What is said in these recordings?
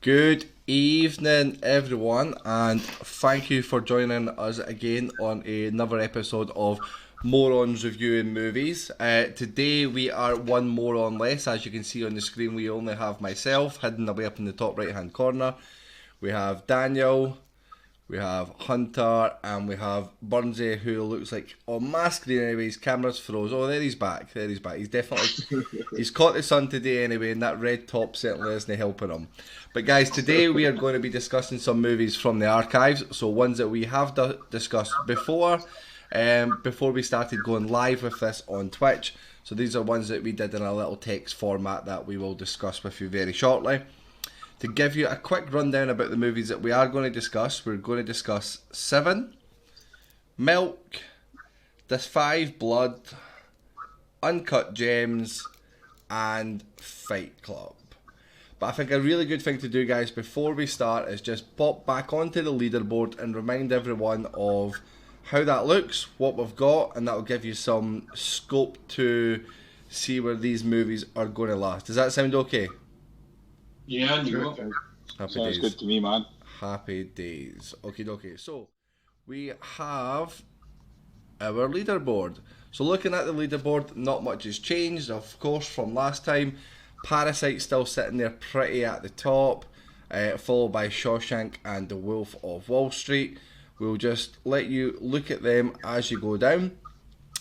Good evening, everyone, and thank you for joining us again on another episode of Morons Reviewing Movies. Today we are one moron less. As you can see on the screen, we only have myself hidden away up in the top right hand corner. We have Daniel, we have Hunter, and we have Burnsy, who looks like on my screen anyway. His camera's froze. Oh, there he's back. There he's back. He's definitely he's caught the sun today anyway, and that red top certainly isn't helping him. But guys, today we are going to be discussing some movies from the archives. So ones that we have discussed before we started going live with this on Twitch. So these are ones that we did in a little text format that we will discuss with you very shortly. To give you a quick rundown about the movies that we are going to discuss, we're going to discuss Se7en, Milk, This Five Blood, Uncut Gems, and Fight Club. But I think a really good thing to do, guys, before we start is just pop back onto the leaderboard and remind everyone of how that looks, what we've got, and that will give you some scope to see where these movies are going to last. Does that sound okay? Yeah, Happy sounds days. good to me, man. Happy days. Okay. So we have our leaderboard. So looking at the leaderboard, not much has changed, of course, from last time. Parasite still sitting there pretty at the top, followed by Shawshank and The Wolf of Wall Street. We'll just let you look at them as you go down.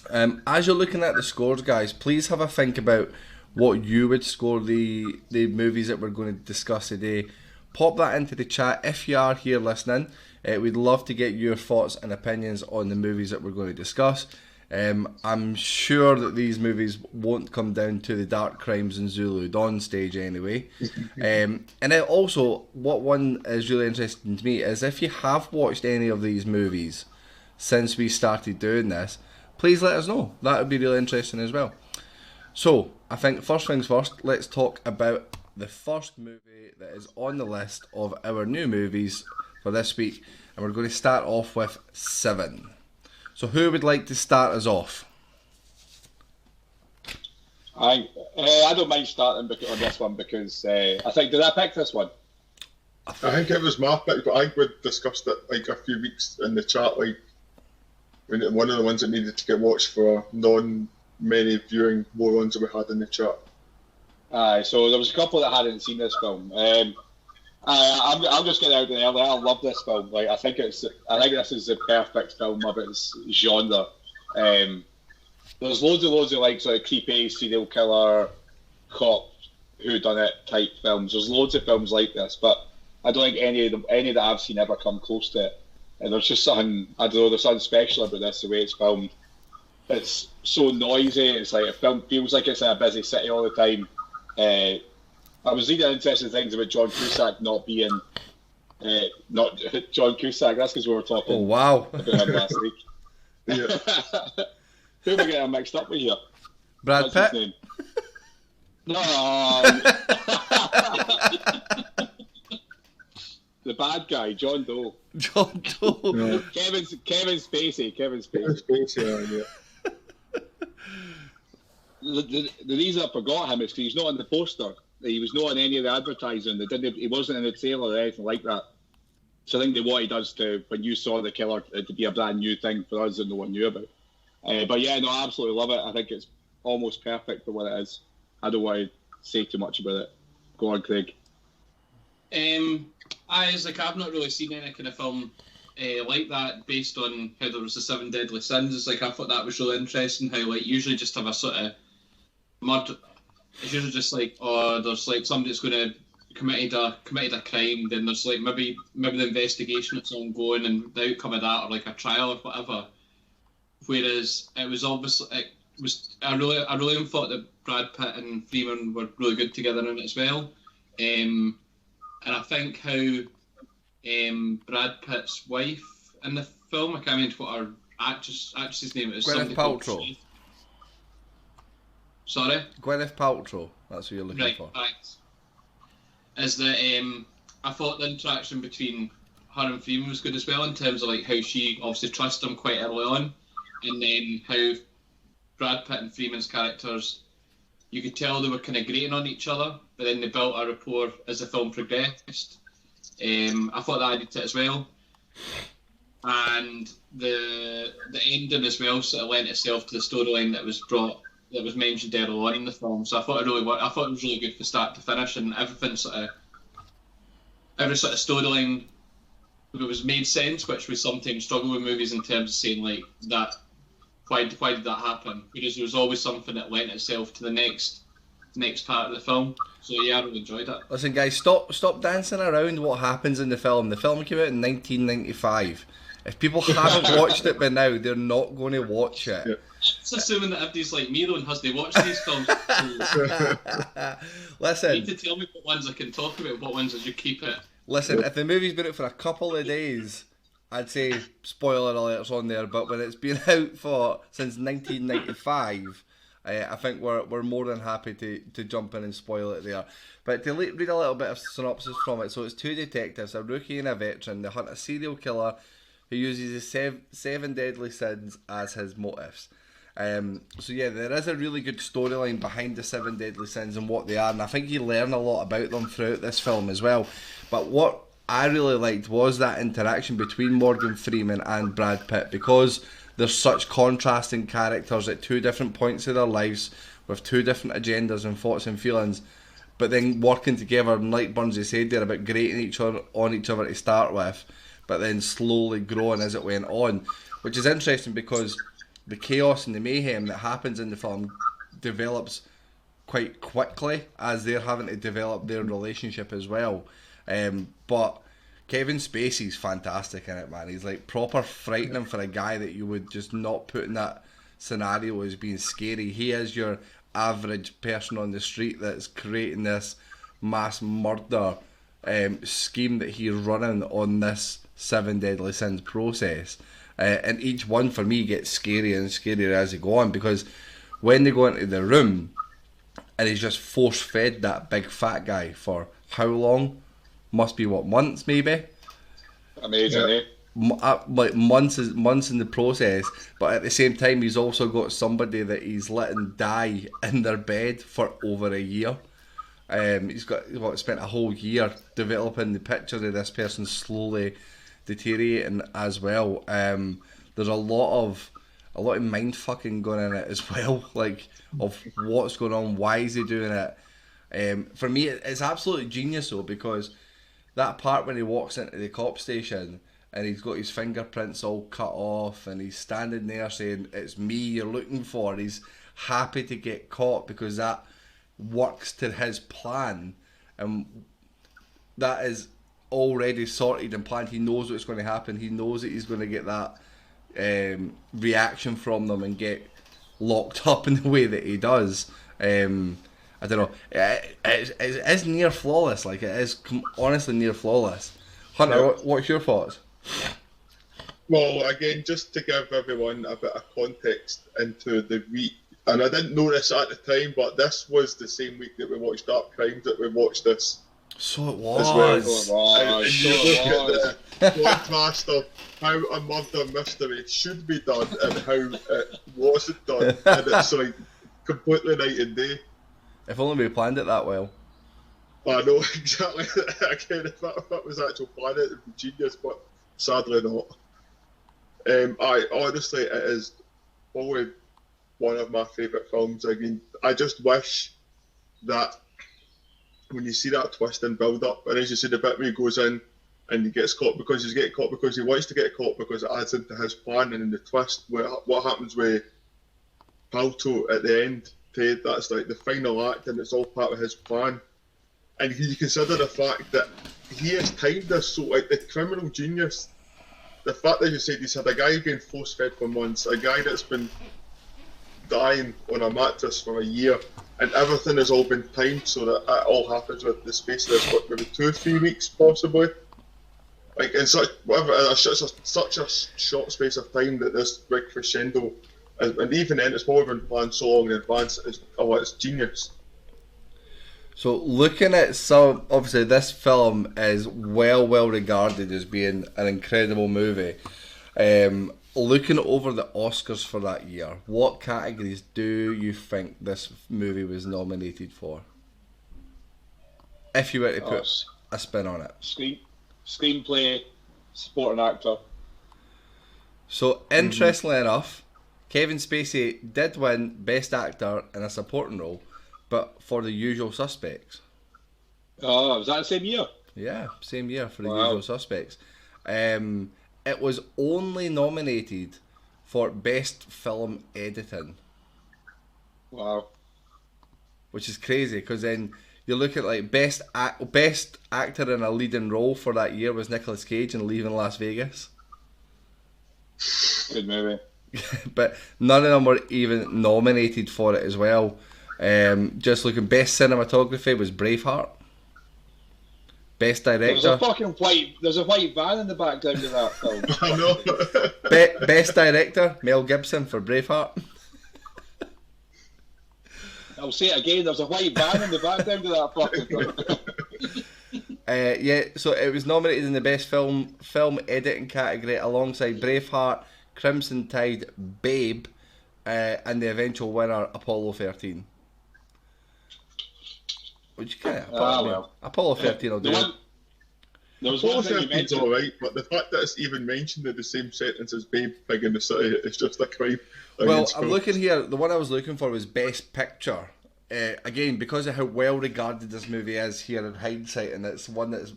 As you're looking at the scores, guys, please have a think about what you would score the movies that we're going to discuss today. Pop that into the chat if you are here listening. We'd love to get your thoughts and opinions on the movies that we're going to discuss. I'm sure that these movies won't come down to the Dark Crimes and Zulu Dawn stage anyway. And then also, what one is really interesting to me is if you have watched any of these movies since we started doing this, please let us know. That would be really interesting as well. So, I think first things first, let's talk about the first movie that is on the list of our new movies for this week. And we're going to start off with Se7en. So who would like to start us off? I don't mind starting on this one because I think, did I pick this one? I think it was my pick, but I think we discussed it like a few weeks in the chat, like when one of the ones that needed to get watched for many viewing morons that we had in the chat. So there was a couple that hadn't seen this film. I'm just getting out there. I love this film. Like I think this is the perfect film of its genre. There's loads of like sort of creepy serial killer, cop, whodunit type films. There's loads of films like this, but I don't think any that I've seen ever come close to it. And there's just something, I don't know, there's something special about this, the way it's filmed. It's so noisy. It's like a film feels like it's in a busy city all the time. I was reading interesting things about John Cusack not being not John Cusack. That's because we were talking. Oh wow! About him last week. Yeah. Who am I getting mixed up with here? Brad What's Pitt. his name? No. The bad guy, John Doe. John Doe. No. Kevin Spacey. Yeah. The reason I forgot him is because he's not on the poster. He was not on any of the advertising. He wasn't in the trailer or anything like that. So I think that what he does to when you saw the killer to be a brand new thing for us and no one knew about. But yeah, no, I absolutely love it. I think it's almost perfect for what it is. I don't want to say too much about it. Go on, Craig. I've not really seen any kind of film like that based on how there was the Seven Deadly Sins. It's like I thought that was really interesting. How like usually just have a sort of murder. It's usually just like, oh, there's like somebody that's going to committed a crime. Then there's like maybe the investigation that's ongoing, and the outcome of that, or like a trial or whatever. Whereas it was I really thought that Brad Pitt and Freeman were really good together in it as well. And I think how Brad Pitt's wife in the film, I can't remember what her actress's name is. Gwyneth Paltrow. Sorry? Gwyneth Paltrow. That's who you're looking for. Right. Is that I thought the interaction between her and Freeman was good as well in terms of like how she obviously trusted him quite early on, and then how Brad Pitt and Freeman's characters you could tell they were kind of grating on each other, but then they built a rapport as the film progressed. I thought that added to it as well. And the ending as well sort of lent itself to the storyline that was mentioned earlier on in the film. So I thought it was really good from start to finish, and every sort of storyline, it was made sense, which we sometimes struggle with movies in terms of saying like that. Why did that happen? Because there was always something that lent itself to the next part of the film. So yeah, I really enjoyed it. Listen, guys, stop dancing around what happens in the film. The film came out in 1995. If people haven't watched it by now, they're not going to watch it. Yeah. It's assuming that everybody's like me though and has to watch these films. Listen, you need to tell me what ones I can talk about, what ones I should keep it. Listen, if the movie's been out for a couple of days, I'd say spoiler alerts on there. But when it's been out since 1995, I think we're more than happy to jump in and spoil it there. But to read a little bit of synopsis from it, so it's two detectives, a rookie and a veteran. They hunt a serial killer who uses his seven deadly sins as his motives. So yeah, there is a really good storyline behind the 7 deadly sins and what they are, and I think you learn a lot about them throughout this film as well. But what I really liked was that interaction between Morgan Freeman and Brad Pitt, because there's such contrasting characters at two different points of their lives with two different agendas and thoughts and feelings, but then working together, and like Burnsy said there, about grating each other to start with, but then slowly growing as it went on, which is interesting because the chaos and the mayhem that happens in the film develops quite quickly as they're having to develop their relationship as well. But Kevin Spacey's fantastic in it, man. He's like proper frightening for a guy that you would just not put in that scenario as being scary. He is your average person on the street that's creating this mass murder scheme that he's running on this 7 deadly sins process. And each one for me gets scarier and scarier as they go on, because when they go into the room and he's just force fed that big fat guy for how long? Must be months maybe? Amazing, eh? Like months in the process, but at the same time he's also got somebody that he's letting die in their bed for over a year. He's spent a whole year developing the picture of this person slowly deteriorating as well. There's a lot of mind fucking going in it as well, like of what's going on, why is he doing it. For me, it's absolutely genius though, because that part when he walks into the cop station and he's got his fingerprints all cut off and he's standing there saying, "It's me you're looking for." He's happy to get caught because that works to his plan, and that is already sorted and planned. He knows what's going to happen. He knows that he's going to get that reaction from them and get locked up in the way that he does. I don't know. It is near flawless. Like, it is honestly near flawless. Hunter, what's your thoughts? Well, again, just to give everyone a bit of context into the week, and I didn't know this at the time, but this was the same week that we watched Dark Crimes that we watched this. So it was. As well. And you look at the contrast of how a murder mystery should be done and how it wasn't done, and it's like completely night and day. If only we planned it that well. I know, exactly. Again, if that was actual plan, it would be genius, but sadly not. Honestly, it is probably one of my favourite films. I mean, I just wish that when you see that twist and build up, and as you said, the bit where he goes in and he gets caught because he's getting caught because he wants to get caught because it adds into his plan, and in the twist, what happens with Palto at the end, Ted, that's like the final act and it's all part of his plan. And you consider the fact that he has timed this, so like the criminal genius, the fact that you said he's had a guy getting force fed for months, a guy that's been dying on a mattress for a year, and everything has all been timed so that it all happens with the space of this, what, maybe 2 or 3 weeks possibly? Like in such a short space of time that this big crescendo, and even then it's probably been planned so long in advance, it's genius. So looking at some, obviously this film is well regarded as being an incredible movie. looking over the Oscars for that year, what categories do you think this movie was nominated for? If you were to put a spin on it. Screenplay, supporting actor. So, interestingly enough, Kevin Spacey did win Best Actor in a supporting role, but for The Usual Suspects. Oh, was that the same year? Yeah, same year for The Usual Suspects. It was only nominated for Best Film Editing. Wow. Which is crazy, because then you look at like best actor in a leading role for that year was Nicolas Cage in Leaving Las Vegas. Good movie. But none of them were even nominated for it as well. Just looking, best cinematography was Braveheart. Best director. There's a white van in the background of that film. I know. Best director, Mel Gibson for Braveheart. I'll say it again, there's a white van in the background of that fucking film. Yeah, so it was nominated in the best film editing category alongside Braveheart, Crimson Tide, Babe, and the eventual winner, Apollo 13. Which kind of Apollo 13 will do. There was one thing you 13's mentioned. alright, but the fact that it's even mentioned in the same sentence as Babe Pig in the City is just a crime. Well, I'm looking here, the one I was looking for was Best Picture. Again, because of how well regarded this movie is here in hindsight, and it's one that's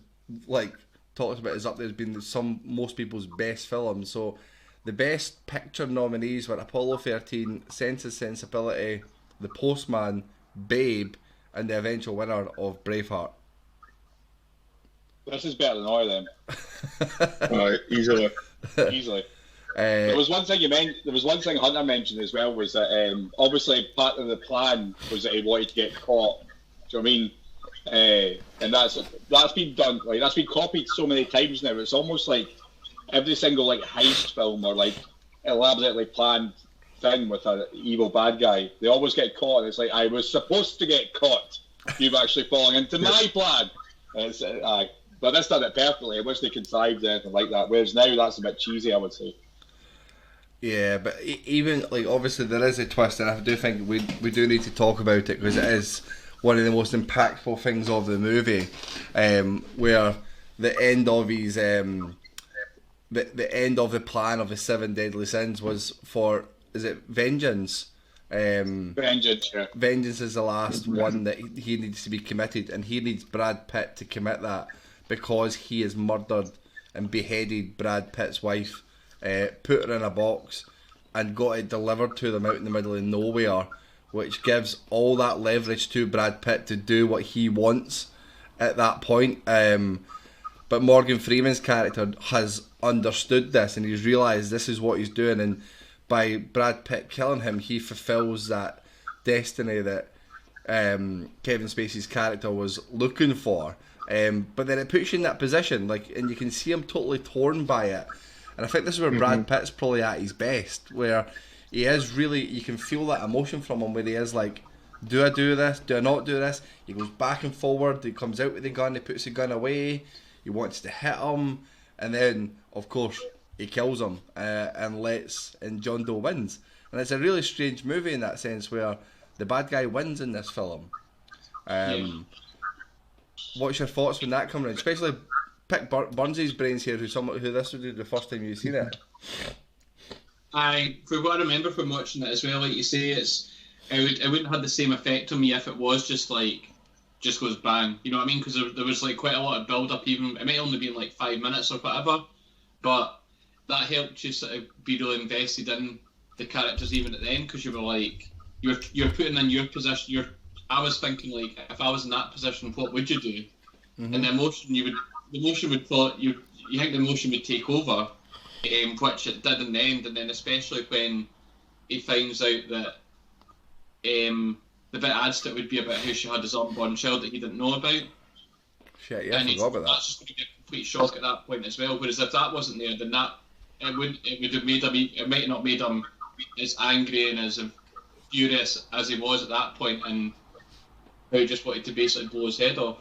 like talked about as up there as being most people's best film. So the Best Picture nominees were Apollo 13, Sense and Sensibility, The Postman, Babe, and the eventual winner of Braveheart. This is better than all of them. Right, easily. Easily. There was one thing Hunter mentioned as well, was that obviously part of the plan was that he wanted to get caught. Do you know what I mean? And that's been done, like that's been copied so many times now. It's almost like every single like heist film or like elaborately planned thing with an evil bad guy, they always get caught. And it's like, I was supposed to get caught. You've actually fallen into my plan. And it's, but that's done it perfectly. I wish they contrived anything like that. Whereas now that's a bit cheesy, I would say. Yeah, but even like obviously there is a twist, and I do think we do need to talk about it because it is one of the most impactful things of the movie, where the end of his the end of the plan of the 7 deadly sins was for, is it vengeance? Vengeance, yeah. Vengeance is the last one that he needs to be committed, and he needs Brad Pitt to commit that because he has murdered and beheaded Brad Pitt's wife, put her in a box, and got it delivered to them out in the middle of nowhere, which gives all that leverage to Brad Pitt to do what he wants at that point. But Morgan Freeman's character has understood this, and he's realised this is what he's doing, and by Brad Pitt killing him, he fulfills that destiny that Kevin Spacey's character was looking for. But then it puts you in that position, like, and you can see him totally torn by it. And I think this is where Brad Pitt's probably at his best, where he is really, you can feel that emotion from him, where he is like, do I do this? Do I not do this? He goes back and forward, he comes out with the gun, he puts the gun away, he wants to hit him, and then, of course, he kills him and John Doe wins. And it's a really strange movie in that sense, where the bad guy wins in this film. What's your thoughts when that comes around? Especially pick Burnsy's brains here, who this would be the first time you've seen it. For what I remember from watching it as well, like you say, it wouldn't have the same effect on me if it was just goes bang. You know what I mean? Because there was like quite a lot of build up. Even it might only been like 5 minutes or whatever, but that helped you sort of be really invested in the characters even at the end, because you were like, you're putting in your position. I was thinking, like, if I was in that position, what would you do? And the emotion would follow. You think the emotion would take over, which it did in the end, and then especially when he finds out that the bit adds that would be about how she had his unborn child that he didn't know about. Shit, yeah, I forgot about that. That's just going to be a complete shock at that point as well. Whereas if that wasn't there, then it would have made him. It might not made him as angry and as furious as he was at that point, and who just wanted to basically blow his head off.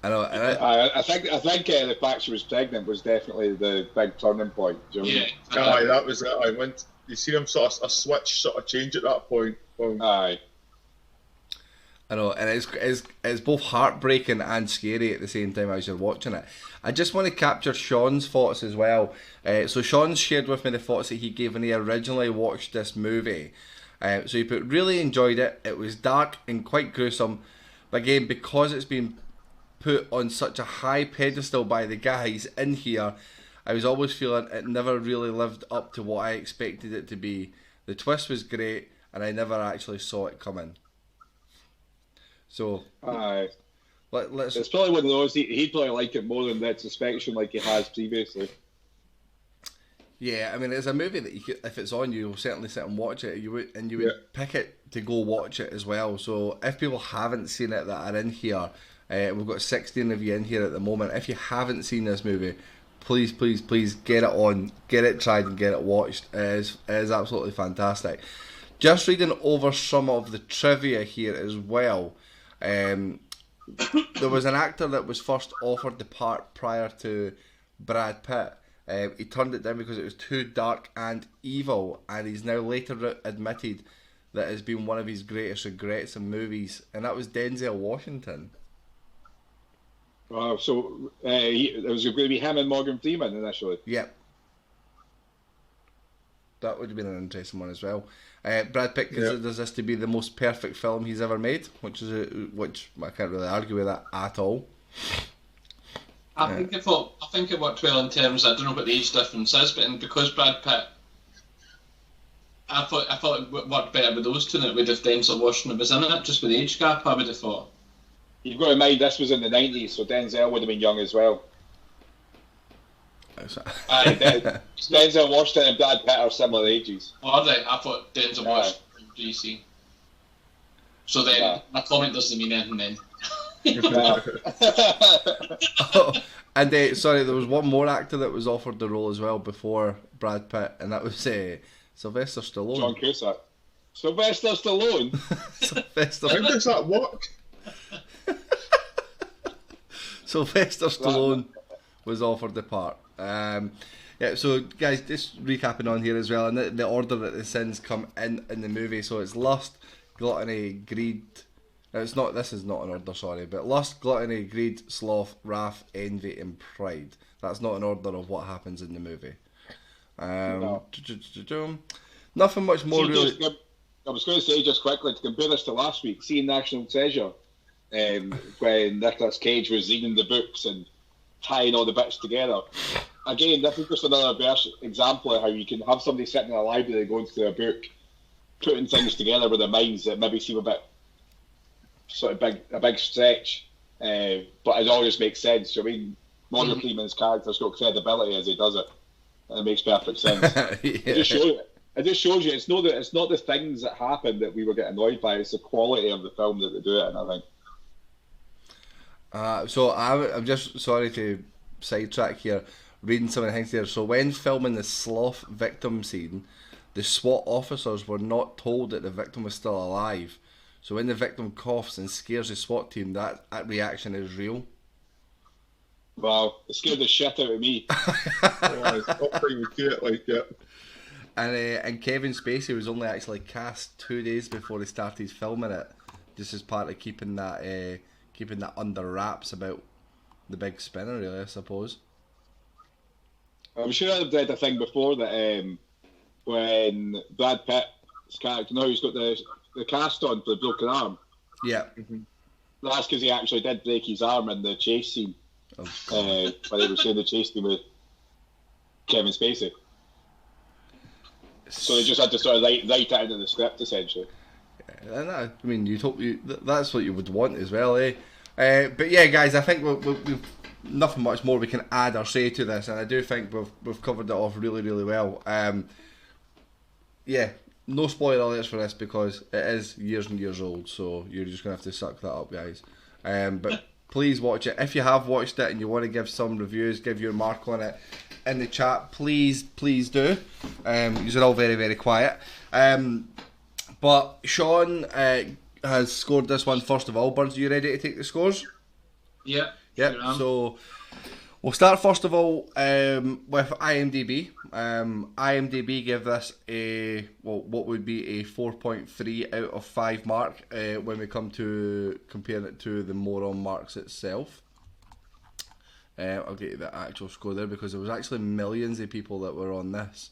I know. I think the fact she was pregnant was definitely the big turning point. Do you know what I mean? Aye, that was it. I went. You see him sort of a switch sort of change at that point. Aye. I know, and it's both heartbreaking and scary at the same time as you're watching it. I just want to capture Sean's thoughts as well. So Sean shared with me the thoughts that he gave when he originally watched this movie. So he put, really enjoyed it. It was dark and quite gruesome. But again, because it's been put on such a high pedestal by the guys in here, I was always feeling it never really lived up to what I expected it to be. The twist was great, and I never actually saw it coming. So, let's. It's probably one of those. He'd probably like it more than that suspension, like he has previously. Yeah, I mean, it's a movie that you could, if it's on, you'll certainly sit and watch it. You would pick it to go watch it as well. So, if people haven't seen it that are in here, we've got 16 of you in here at the moment. If you haven't seen this movie, please get it on, get it tried, and get it watched. It is absolutely fantastic. Just reading over some of the trivia here as well. There was an actor that was first offered the part prior to Brad Pitt. He turned it down because it was too dark and evil, and he's now later admitted that it's been one of his greatest regrets in movies, and that was Denzel Washington. Wow, so it was going to be him and Morgan Freeman initially? Yep. That would have been an interesting one as well. Brad Pitt considers this to be the most perfect film he's ever made, which I can't really argue with that at all. I think it worked well in terms. I don't know what the age difference is, but because Brad Pitt, I thought it worked better with those two than it would if Denzel Washington was in it. Just with the age gap, I would have thought. You've got to mind this was in the 90s, so Denzel would have been young as well. Denzel Washington and Brad Pitt are similar ages. Oh, are they? I thought Denzel Washington from GC. So then my comment doesn't mean anything then. And sorry, there was one more actor that was offered the role as well before Brad Pitt, and that was Sylvester Stallone. John Cusack. Sylvester Stallone? How does that work? Sylvester Stallone was offered the part. So guys, just recapping on here as well, and the order that the sins come in the movie. So it's lust, gluttony, greed. This is not an order, sorry, but lust, gluttony, greed, sloth, wrath, envy, and pride. That's not an order of what happens in the movie. No. Nothing much more really. I was going to say just quickly to compare this to last week, seeing National Treasure, when Nicolas Cage was reading the books and tying all the bits together. Again, this is just another example of how you can have somebody sitting in a library going through a book, putting things together with their minds that maybe seem a bit sort of a big stretch, but it always makes sense. I mean, Morgan Freeman's character's got credibility as he does it, and it makes perfect sense. It just shows you it's not the things that happen that we were getting annoyed by. It's the quality of the film that they do it in, I think. So I'm just sorry to sidetrack here, reading some of the things here. So when filming the sloth victim scene, the SWAT officers were not told that the victim was still alive. So when the victim coughs and scares the SWAT team, that reaction is real. Wow, it scared the shit out of me. And Kevin Spacey was only actually cast 2 days before he started filming it, just as part of keeping that under wraps about the big spinner, really, I suppose. I'm sure I've read a thing before that when Brad Pitt's character, now he's got the cast on for the broken arm. Yeah. Mm-hmm. That's because he actually did break his arm in the chase scene. When they were saying the chase scene with Kevin Spacey. So they just had to sort of write it into the script, essentially. And I mean, that's what you would want as well, eh? But yeah, guys, I think we've nothing much more we can add or say to this, and I do think we've covered it off really, really well. Yeah, no spoiler alerts for this because it is years and years old, so you're just gonna have to suck that up, guys. But please watch it. If you have watched it and you want to give some reviews, give your mark on it in the chat, please do. You're all very, very quiet. But Sean has scored this one first of all. Burns, are you ready to take the scores? Yeah. Yep. Sure am. So we'll start first of all with IMDb. IMDb give this what would be a 4.3 out of 5 mark when we come to comparing it to the Moron marks itself. I'll get you the actual score there because there was actually millions of people that were on this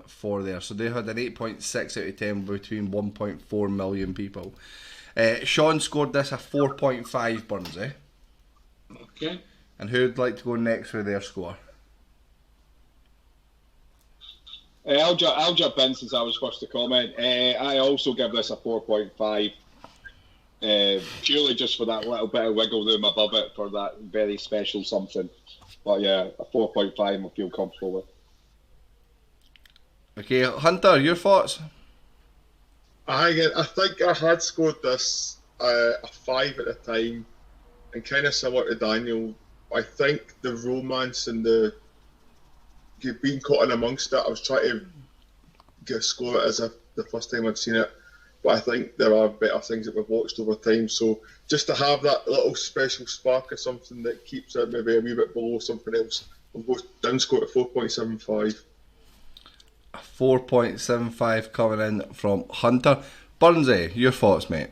for there. So they had an 8.6 out of 10 between 1.4 million people. Sean scored this a 4.5, Burnsy. Okay. And who'd like to go next with their score? I'll jump in since I was first to comment. I also give this a 4.5. Purely just for that little bit of wiggle room above it for that very special something. But yeah, a 4.5 I feel comfortable with. Okay, Hunter, your thoughts? I think I had scored this a 5 at the time, and kind of similar to Daniel. I think the romance and the being caught in amongst it, I was trying to score it as if the first time I'd seen it, but I think there are better things that we've watched over time. So just to have that little special spark of something that keeps it maybe a wee bit below something else, I'll go down score to 4.75. 4.75 coming in from Hunter. Burnsy, your thoughts, mate?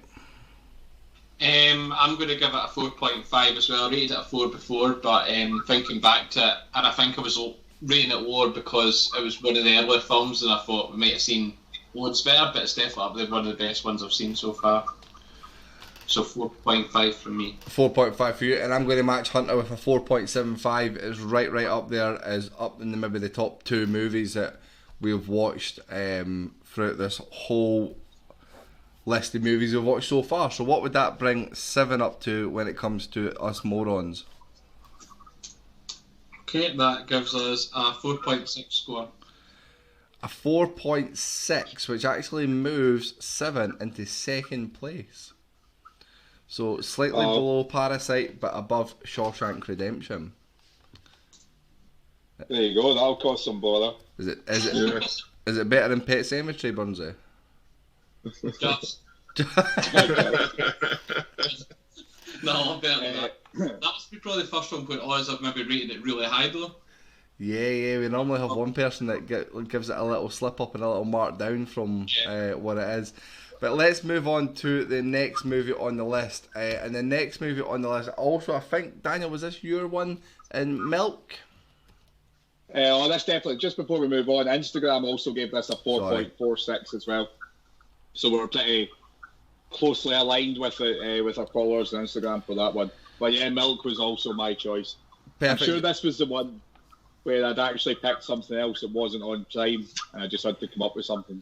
I'm going to give it a 4.5 as well. I rated it a 4 before, but thinking back to it, and I think I was rating it lower because it was one of the earlier films, and I thought we might have seen loads better, but it's definitely one of the best ones I've seen so far. So 4.5 from me. 4.5 for you, and I'm going to match Hunter with a 4.75. It's right up there, as up in maybe the top 2 movies that we've watched throughout this whole list of movies we've watched so far. So what would that bring Se7en up to when it comes to us morons? Okay, that gives us a 4.6 score. A 4.6, which actually moves Se7en into second place. So slightly below Parasite, but above Shawshank Redemption. There you go. That'll cause some bother. Is it Yes. is it better than Pet Sematary, Burnsy? Just. No, I'm better than that. That was probably the first one point I've maybe rated it really high though. Yeah, we normally have one person that gives it a little slip up and a little mark down from what it is. But let's move on to the next movie on the list. And the next movie on the list, also, I think, Daniel, was this your one in Milk? That's definitely, just before we move on, Instagram also gave this a 4.46 as well. So we're pretty closely aligned with it, with our followers on Instagram for that one. But yeah, Milk was also my choice. Perfect. I'm sure this was the one where I'd actually picked something else that wasn't on Prime, and I just had to come up with something.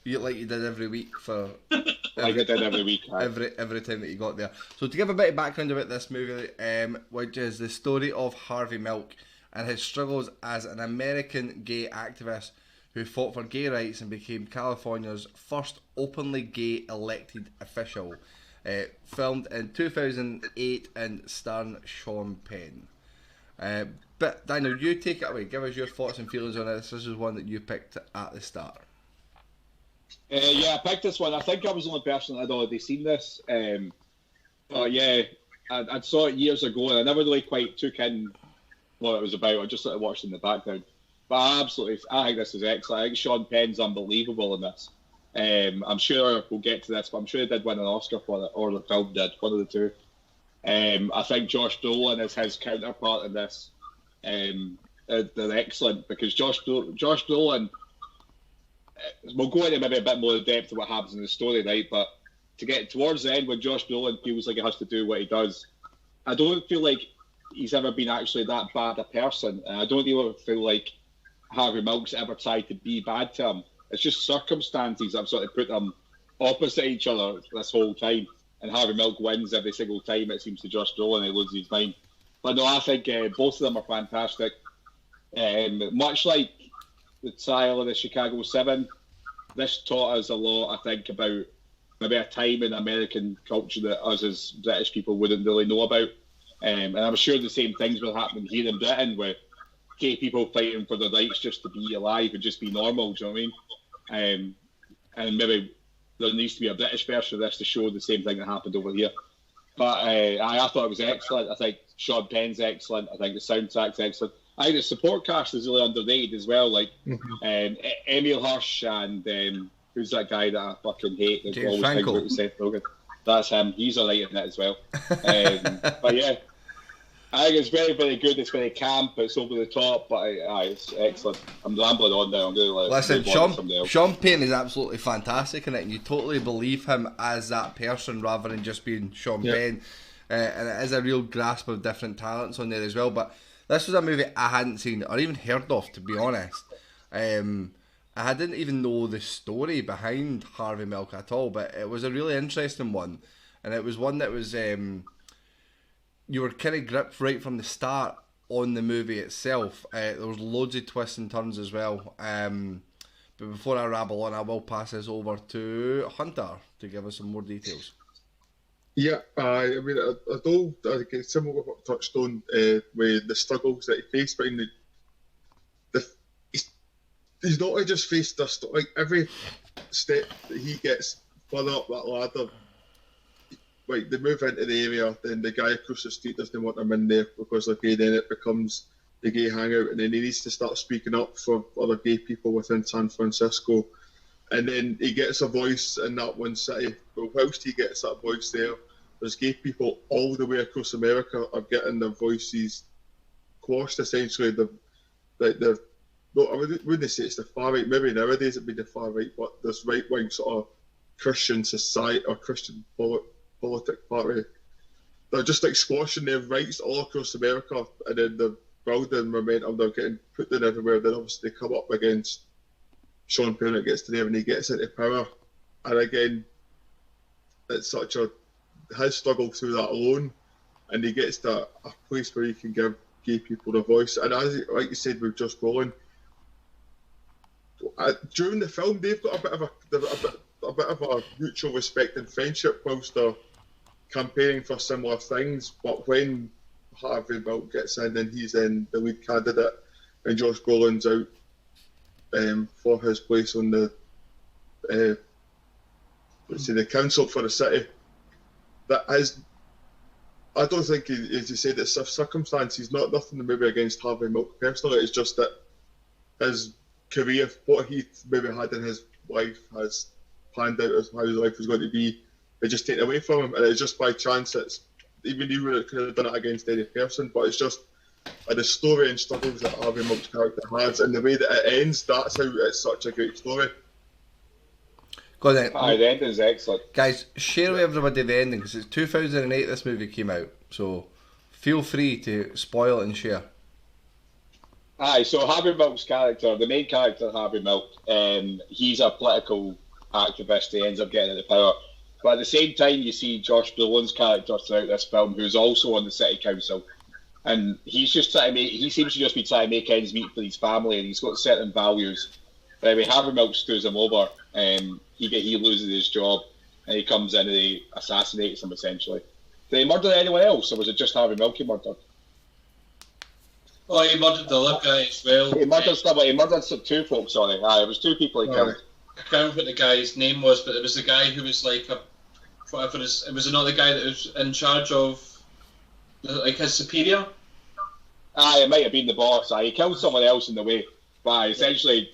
Like you did every week for... like I did every week. Right? Every time that you got there. So to give a bit of background about this movie, which is the story of Harvey Milk and his struggles as an American gay activist who fought for gay rights and became California's first openly gay elected official. Filmed in 2008 and starring Sean Penn. But Daniel, you take it away. Give us your thoughts and feelings on this. This is one that you picked at the start. Yeah, I picked this one. I think I was the only person that had already seen this. But yeah, I'd saw it years ago, and I never really quite took in what it was about. I just sort of watched it in the background. But I think this is excellent. I think Sean Penn's unbelievable in this. I'm sure we'll get to this, but I'm sure he did win an Oscar for it, or the film did, one of the two. I think Josh Brolin is his counterpart in this. They're excellent because Josh Brolin, we'll go into maybe a bit more depth of what happens in the story, right? But to get towards the end, when Josh Brolin feels like he has to do what he does, I don't feel like he's ever been actually that bad a person. And I don't even feel like Harvey Milk's ever tried to be bad to him. It's just circumstances that have sort of put them opposite each other this whole time. And Harvey Milk wins every single time, it seems, to Josh Brolin, and he loses his mind. But no, I think both of them are fantastic. Much like the trial of the Chicago 7, this taught us a lot, I think, about maybe a time in American culture that us as British people wouldn't really know about. And I'm sure the same things will happen here in Britain with gay people fighting for their rights just to be alive and just be normal, do you know what I mean? And maybe there needs to be a British version of this to show the same thing that happened over here. But I thought it was excellent. I think Sean Penn's excellent. I think the soundtrack's excellent. I think the support cast is really underrated as well. Like Emil Hirsch and who's that guy that I fucking hate? That James always Franco. thinks about Seth Rogen. That's him. He's alright in it as well. But yeah, I think it's very, very good. It's very camp. It's over the top, but it's excellent. I'm rambling on now. I'm going to Listen, Sean Penn is absolutely fantastic in it, and you totally believe him as that person rather than just being Sean Penn. And it is a real grasp of different talents on there as well. But this was a movie I hadn't seen or even heard of, to be honest. I didn't even know the story behind Harvey Milk at all, but it was a really interesting one. And it was one that was... you were kind of gripped right from the start on the movie itself. There was loads of twists and turns as well. But before I rabble on, I will pass this over to Hunter to give us some more details. Yeah, I mean, I think similar to what I touched on with the struggles that he faced, but he's not just faced this, like every step that he gets further up that ladder. Like they move into the area, then the guy across the street doesn't want him in there because okay, then it becomes the gay hangout, and then he needs to start speaking up for other gay people within San Francisco, and then he gets a voice in that one city. But whilst he gets that voice there's gay people all the way across America are getting their voices quashed. Essentially, no, I wouldn't say it's the far right. Maybe nowadays it'd be the far right, but this right wing sort of Christian society or Christian politic party, they're just like squashing their rights all across America, and then the building momentum, they're getting put in everywhere. Then obviously they come up against Sean Penn. It gets to there and he gets into power, and again, it's such his struggle through that alone, and he gets to a place where he can give gay people a voice. And as like you said with Josh Brolin, during the film they've got a bit of a mutual respect and friendship whilst they're campaigning for similar things. But when Harvey Milk gets in and he's in the lead candidate and Josh Brolin's out for his place on the the council for the city, that is, I don't think, as you said, it's a circumstance. He's not nothing maybe against Harvey Milk personally. It's just that his career, what he maybe had in his life, has planned out as how his life was going to be. They just take it away from him, and it's just by chance. It's even he could have done it against any person, but it's just the story and struggles that Harvey Milk's character has, and the way that it ends. That's how it's such a great story. Go on then. The ending is excellent. Guys, share with everybody the ending, because it's 2008 this movie came out, so feel free to spoil it and share. So Harvey Milk's character, the main character, Harvey Milk, he's a political activist. He ends up getting into power. But at the same time, you see Josh Brolin's character throughout this film, who's also on the city council. And he's just he seems to just be trying to make ends meet for his family, and he's got certain values. But anyway, Harvey Milk screws him over. He loses his job, and he comes in and he assassinates him, essentially. Did he murder anyone else, or was it just Harvey Milk he murdered? Oh, he murdered the other guy as well. He murdered two folks, sorry. It was two people he killed. I can't remember what the guy's name was, but it was the guy who was like it was another guy that was in charge of like his superior. It might have been the boss. He killed someone else in the way. But essentially,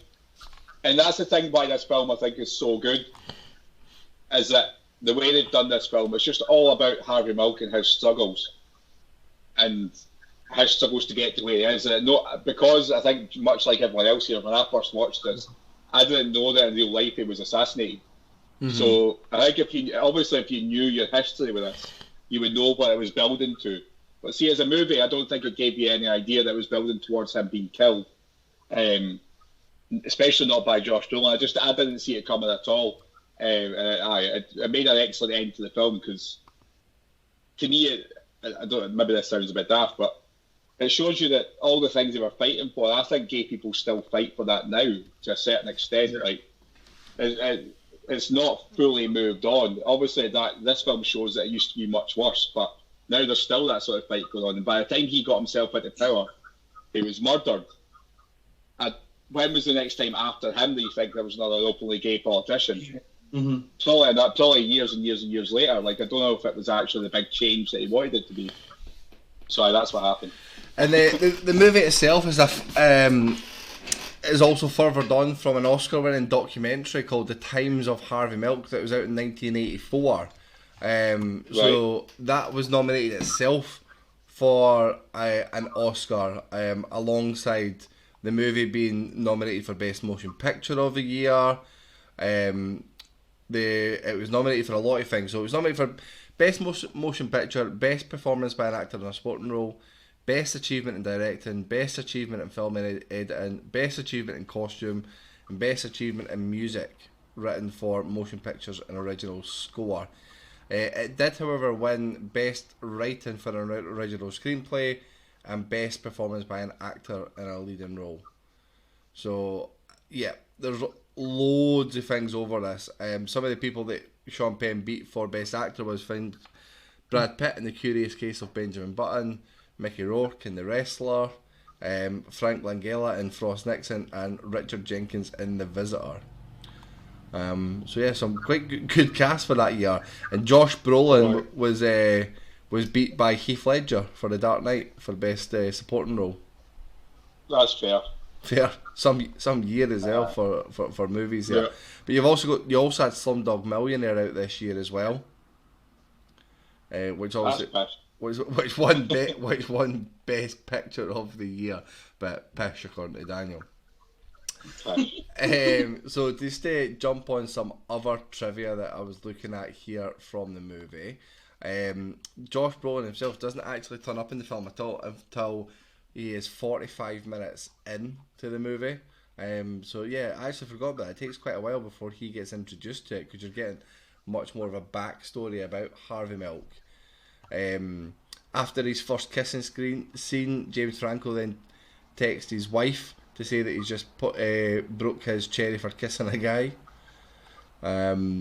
and that's the thing why this film I think is so good, is that the way they've done this film, it's just all about Harvey Milk and his struggles. And his struggles to get to where he is. Because I think, much like everyone else here, when I first watched this, I didn't know that in real life he was assassinated. Mm-hmm. So I think if you knew your history with this, you would know what it was building to. But see, as a movie, I don't think it gave you any idea that it was building towards him being killed. Especially not by Josh Brolin. I didn't see it coming at all. It made an excellent end to the film, because to me, maybe this sounds a bit daft, but it shows you that all the things they were fighting for, I think gay people still fight for that now to a certain extent. Right? It's not fully moved on. Obviously, this film shows that it used to be much worse, but now there's still that sort of fight going on. And by the time he got himself into power, he was murdered. When was the next time after him that you think there was another openly gay politician? Probably years and years and years later. Like, I don't know if it was actually the big change that he wanted it to be. So that's what happened. And the movie itself is also furthered on from an Oscar-winning documentary called The Times of Harvey Milk that was out in 1984. So that was nominated itself for an Oscar, alongside the movie being nominated for Best Motion Picture of the Year. It was nominated for a lot of things. So it was nominated for Best Motion Picture, Best Performance by an Actor in a Supporting Role, Best Achievement in Directing, Best Achievement in Film Editing, Best Achievement in Costume, and Best Achievement in Music written for motion pictures and original score. It did, however, win Best Writing for an Original Screenplay and Best Performance by an Actor in a Leading Role. So, yeah, there's loads of things over this. Some of the people that Sean Penn beat for Best Actor was Brad Pitt in The Curious Case of Benjamin Button, Mickey Rourke in The Wrestler, Frank Langella in Frost Nixon, and Richard Jenkins in The Visitor. So yeah, some quite good cast for that year. And Josh Brolin was beat by Heath Ledger for The Dark Knight for Best Supporting Role. That's fair. Fair. Some year as well for movies. Yeah. But you also had Slumdog Millionaire out this year as well. Which won Best Picture of the Year, but pish according to Daniel. So just to jump on some other trivia that I was looking at here from the movie, Josh Brolin himself doesn't actually turn up in the film at all until he is 45 minutes into the movie. So yeah, I actually forgot that. It takes quite a while before he gets introduced to it, because you're getting much more of a backstory about Harvey Milk. After his first kissing scene, James Franco then texts his wife to say that he's just broke his cherry for kissing a guy. That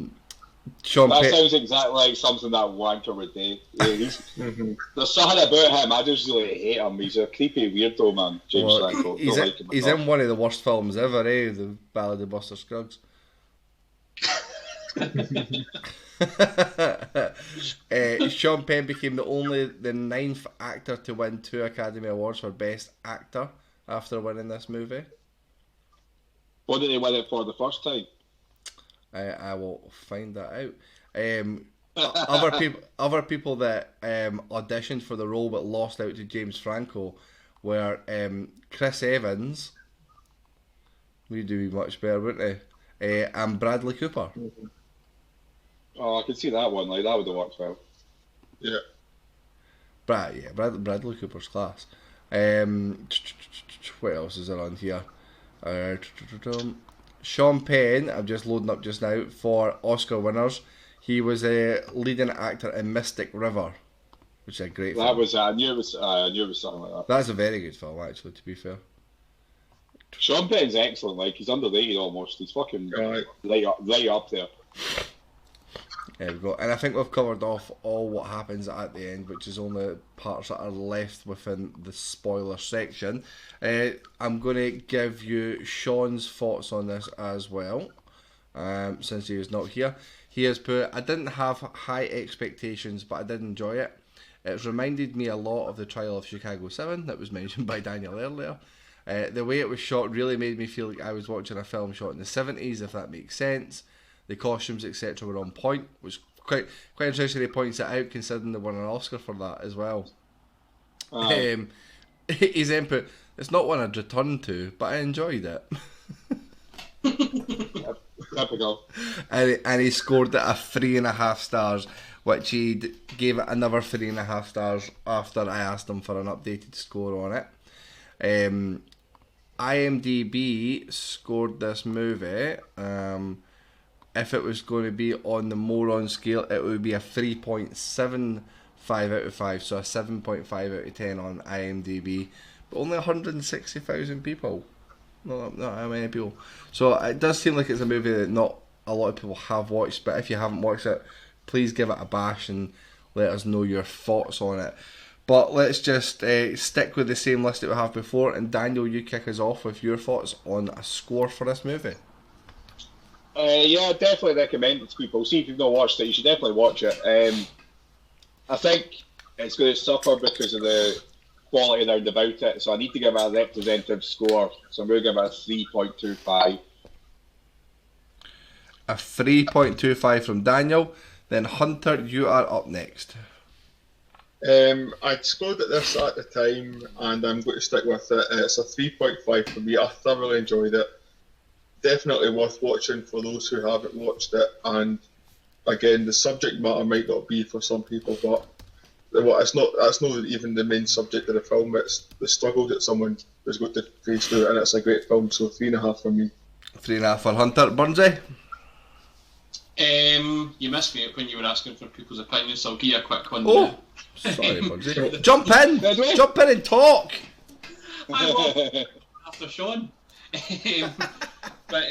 sounds exactly like something that wanker would do. Yeah, there's something about him, I just really hate him. He's a creepy weirdo, man, James Franco. He's in one of the worst films ever, The Ballad of Buster Scruggs. Sean Penn became the ninth actor to win 2 Academy Awards for Best Actor after winning this movie. What did he win it for the first time? I will find that out. Other people that auditioned for the role but lost out to James Franco were Chris Evans. We do much better, wouldn't they? And Bradley Cooper. Oh, I could see that one. Like, that would have worked well. Yeah. Bradley Cooper's class. What else is there on here? Sean Penn, I'm just loading up just now, for Oscar winners. He was a leading actor in Mystic River, which is a great film. I knew it was something like that. That's a very good film, actually, to be fair. Sean Penn's excellent. Like, he's underrated almost. He's fucking right up there. There we go. And I think we've covered off all what happens at the end, which is only parts that are left within the spoiler section. I'm going to give you Sean's thoughts on this as well, since he is not here. He has put, I didn't have high expectations, but I did enjoy it. It's reminded me a lot of the Trial of Chicago 7 that was mentioned by Daniel earlier. The way it was shot really made me feel like I was watching a film shot in the 70s, if that makes sense. The costumes, etc., were on point. Which quite interesting. He points it out, considering they won an Oscar for that as well. His input: it's not one I'd return to, but I enjoyed it. Typical. And he scored it a 3.5 stars, which he gave it another 3.5 stars after I asked him for an updated score on it. IMDb scored this movie. If it was going to be on the Moron scale, it would be a 3.75 out of 5, so a 7.5 out of 10 on IMDb. But only 160,000 people. Not how many people. So it does seem like it's a movie that not a lot of people have watched, but if you haven't watched it, please give it a bash and let us know your thoughts on it. But let's just stick with the same list that we have before, and Daniel, you kick us off with your thoughts on a score for this movie. Yeah, definitely recommend it to people. See if you've not watched it, you should definitely watch it. I think it's going to suffer because of the quality around about it, so I need to give it a representative score. So I'm going to give it a 3.25. A 3.25 from Daniel. Then Hunter, you are up next. I'd scored at this at the time, and I'm going to stick with it. It's a 3.5 for me. I thoroughly enjoyed it. Definitely worth watching for those who haven't watched it. And again, the subject matter might not be for some people, but it's not. That's not even the main subject of the film. It's the struggle that someone is going to face through, and it's a great film. So 3.5 for me. 3.5 for Hunter. Burnsy? You missed me when you were asking for people's opinions, so I'll give you a quick one. Oh, sorry, Burnsy. Jump in! Jump in and talk! I will, after Sean. But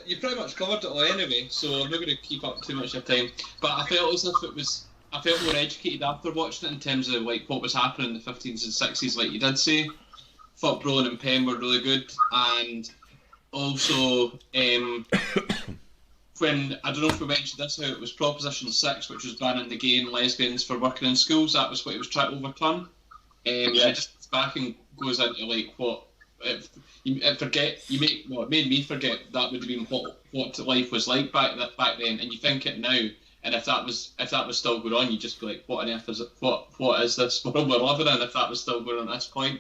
you pretty much covered it all anyway, so I'm not going to keep up too much of your time. But I felt as if I felt more educated after watching it in terms of like what was happening in the 15s and 60s, like you did say. Thought Brolin and Penn were really good, and also when, I don't know if we mentioned this, how it was Proposition 6, which was banning the gay and lesbians for working in schools. That was what he was trying to overturn. And it just goes back and goes into like what it made me forget that would have been what life was like back then. And you think it now, and if that was still going on, you'd just be like, what on earth is it? What is this world we're living in? If that was still going on at this point.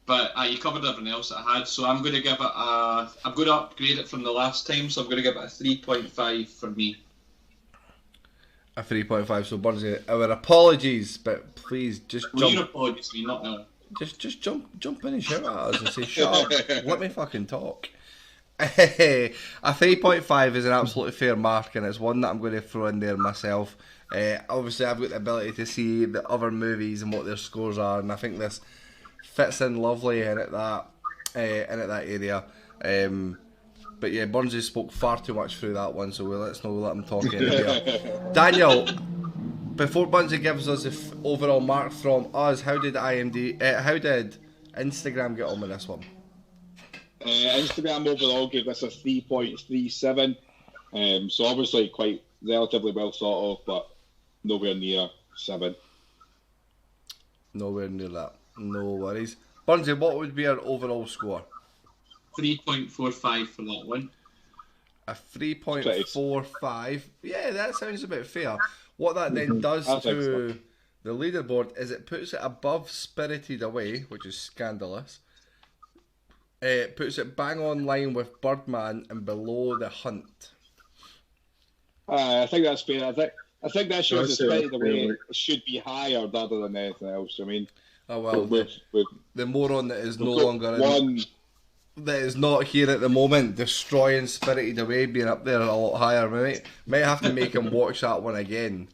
But you covered everything else that I had, so I'm going to give it I'm going to upgrade it from the last time, so I'm going to give it a 3.5 for me. A 3.5, so Burnsy, our apologies, but please just jump. Your apologies, me, not now. Just jump in and shout at us and say, shut up, let me fucking talk. A 3.5 is an absolutely fair mark, and it's one that I'm going to throw in there myself. Obviously, I've got the ability to see the other movies and what their scores are, and I think this fits in lovely in at that area. But yeah, Burnsy spoke far too much through that one, so let's not let him talk in here. Daniel, before Burnsy gives us the overall mark from us, how did Instagram get on with this one? Instagram overall gave this a 3.37. So obviously quite relatively well thought of, but nowhere near 7. Nowhere near that. No worries. Burnsy, what would be our overall score? 3.45 for that one. A 3.45. Yeah, that sounds a bit fair. What that then does to the leaderboard is it puts it above Spirited Away, which is scandalous. It puts it bang on line with Birdman and below The Hunt. I think that's fair. I think that shows that Spirited Away should be higher rather than anything else. I mean, oh well, the moron that is no longer that is not here at the moment, destroying Spirited Away, being up there a lot higher. Might have to make him watch that one again.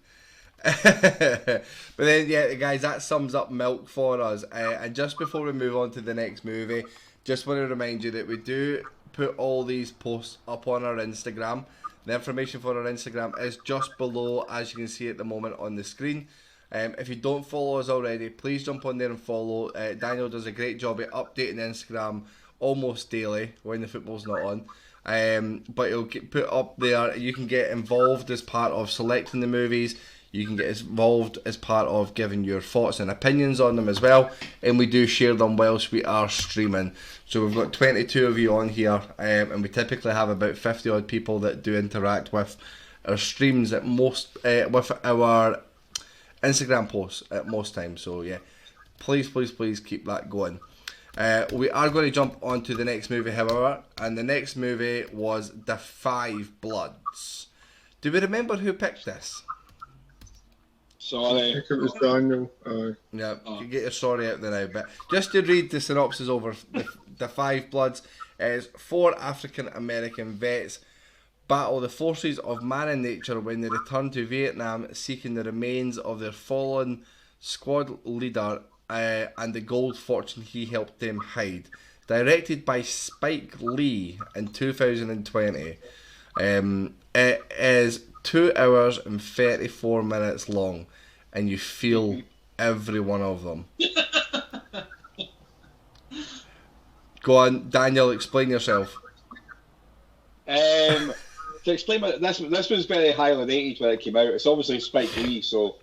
But then, yeah, guys, that sums up Milk for us. And just before we move on to the next movie, just want to remind you that we do put all these posts up on our Instagram. The information for our Instagram is just below, as you can see at the moment on the screen. If you don't follow us already, please jump on there and follow. Daniel does a great job at updating Instagram almost daily when the football's not on. But it'll get put up there. You can get involved as part of selecting the movies. You can get involved as part of giving your thoughts and opinions on them as well. And we do share them whilst we are streaming. So we've got 22 of you on here. And we typically have about 50 odd people that do interact with our streams at most, with our Instagram posts at most times. So yeah, please keep that going. We are going to jump on to the next movie, however, and the next movie was The Five Bloods. Do we remember who picked this? Sorry. I think it was Daniel. Yeah, you get your sorry out there now, but just to read the synopsis over the Five Bloods, is 4 African American vets battle the forces of man and nature when they return to Vietnam seeking the remains of their fallen squad leader and the gold fortune he helped them hide. Directed by Spike Lee in 2020. It is 2 hours and 34 minutes long, and you feel every one of them. Go on, Daniel, explain yourself. To explain, this was very highly rated when it came out. It's obviously Spike Lee, so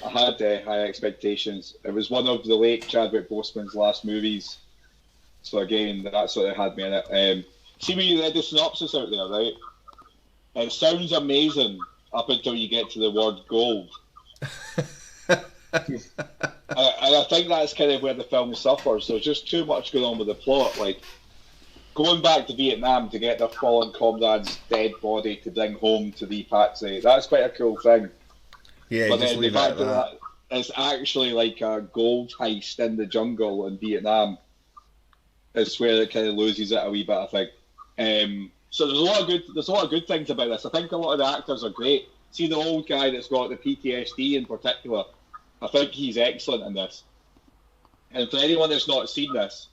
I had high expectations. It was one of the late Chadwick Boseman's last movies, so again, that sort of had me in it. See when you read the synopsis out there, right? It sounds amazing up until you get to the word gold. And I think that's kind of where the film suffers. There's just too much going on with the plot. Like, going back to Vietnam to get their fallen comrade's dead body to bring home to repatriate, that's quite a cool thing. Yeah, but just then leave the it fact at that. it's actually like a gold heist in the jungle in Vietnam is where it kind of loses it a wee bit, I think. So there's a lot of good things about this. I think a lot of the actors are great. See the old guy that's got the PTSD in particular, I think he's excellent in this. And for anyone that's not seen this,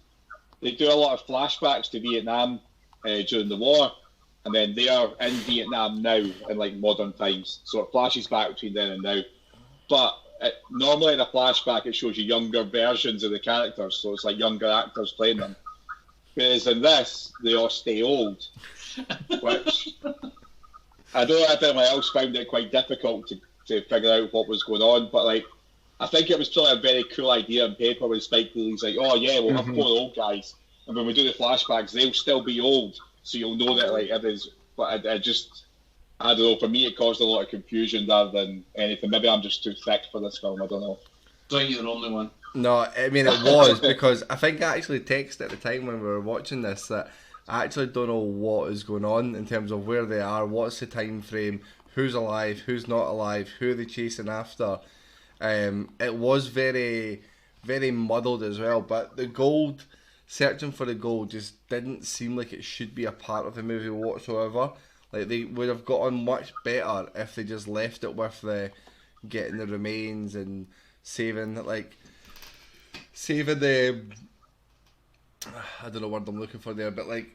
they do a lot of flashbacks to Vietnam during the war, and then they are in Vietnam now in like modern times. So it flashes back between then and now. But normally in a flashback, it shows you younger versions of the characters, so it's like younger actors playing them. Whereas in this, they all stay old, which I know everyone else found it quite difficult to figure out what was going on, but like, I think it was probably a very cool idea on paper when Spike Lee's like, oh yeah, we'll have 4 old guys, and when we do the flashbacks, they'll still be old, so you'll know that like it is. But I don't know, for me it caused a lot of confusion rather than anything. Maybe I'm just too thick for this film, I don't know. Don't think you're the only one. No, I mean it was because I think I actually texted at the time when we were watching this that I actually don't know what is going on in terms of where they are, what's the time frame, who's alive, who's not alive, who are they chasing after. It was very, very muddled as well, but the gold, searching for the gold just didn't seem like it should be a part of the movie whatsoever. Like, they would have gotten much better if they just left it with the getting the remains and saving the, I don't know what I'm looking for there, but like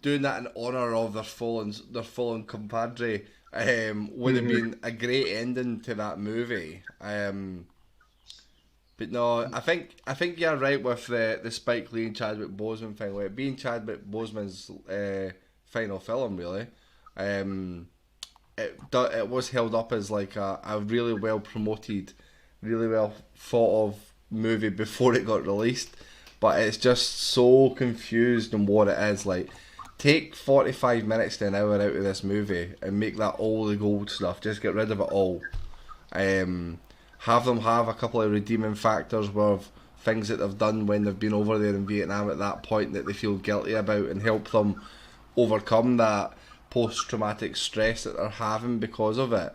doing that in honour of their fallen compadre would have been a great ending to that movie. But no, I think you're right with the Spike Lee and Chadwick Boseman thing. Like, being Chadwick Boseman's final film, really, it was held up as like a really well promoted, really well thought of movie before it got released, but it's just so confused on what it is. Like, take 45 minutes to an hour out of this movie and make that all the gold stuff. Just get rid of it all. Have them have a couple of redeeming factors with things that they've done when they've been over there in Vietnam at that point that they feel guilty about, and help them overcome that post-traumatic stress that they're having because of it.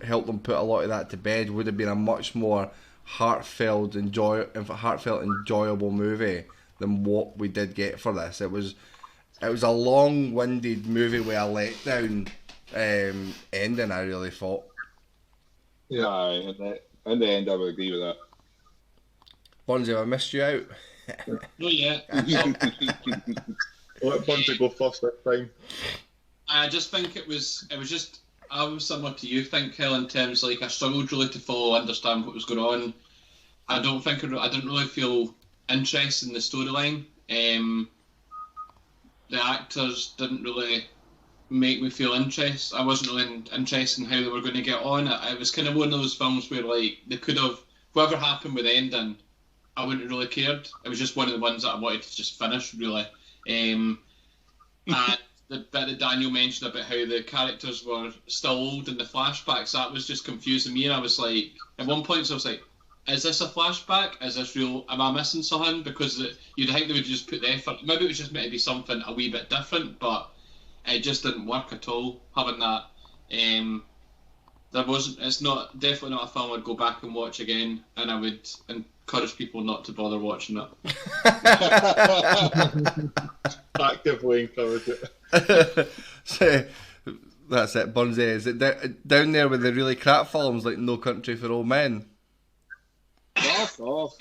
Help them put a lot of that to bed. Would have been a much more heartfelt, enjoyable movie than what we did get for this. It was a long-winded movie with a letdown ending, I really thought. Yeah, in the end, I would agree with that. Bonzi, have I missed you out? No, yeah. Let Bunty go first this time. I just think it was just, I was similar to you, think, Hill, in terms like I struggled really to understand what was going on. I didn't really feel interest in the storyline. The actors didn't really make me feel interest. I wasn't really interested in how they were going to get on. It was kind of one of those films where like they could have, whatever happened with the ending, I wouldn't have really cared. It was just one of the ones that I wanted to just finish, really. And the bit that Daniel mentioned about how the characters were still old in the flashbacks, that was just confusing me. And I was like, at one point I was like, is this a flashback? Is this real? Am I missing something? Because you'd think they would just put the effort. Maybe it was just meant to be something a wee bit different, but it just didn't work at all. Having that, it's definitely not a film I'd go back and watch again, and I would encourage people not to bother watching it. Actively encourage it. So, that's it, Bunzi. Is it down there with the really crap films like No Country for Old Men? Off.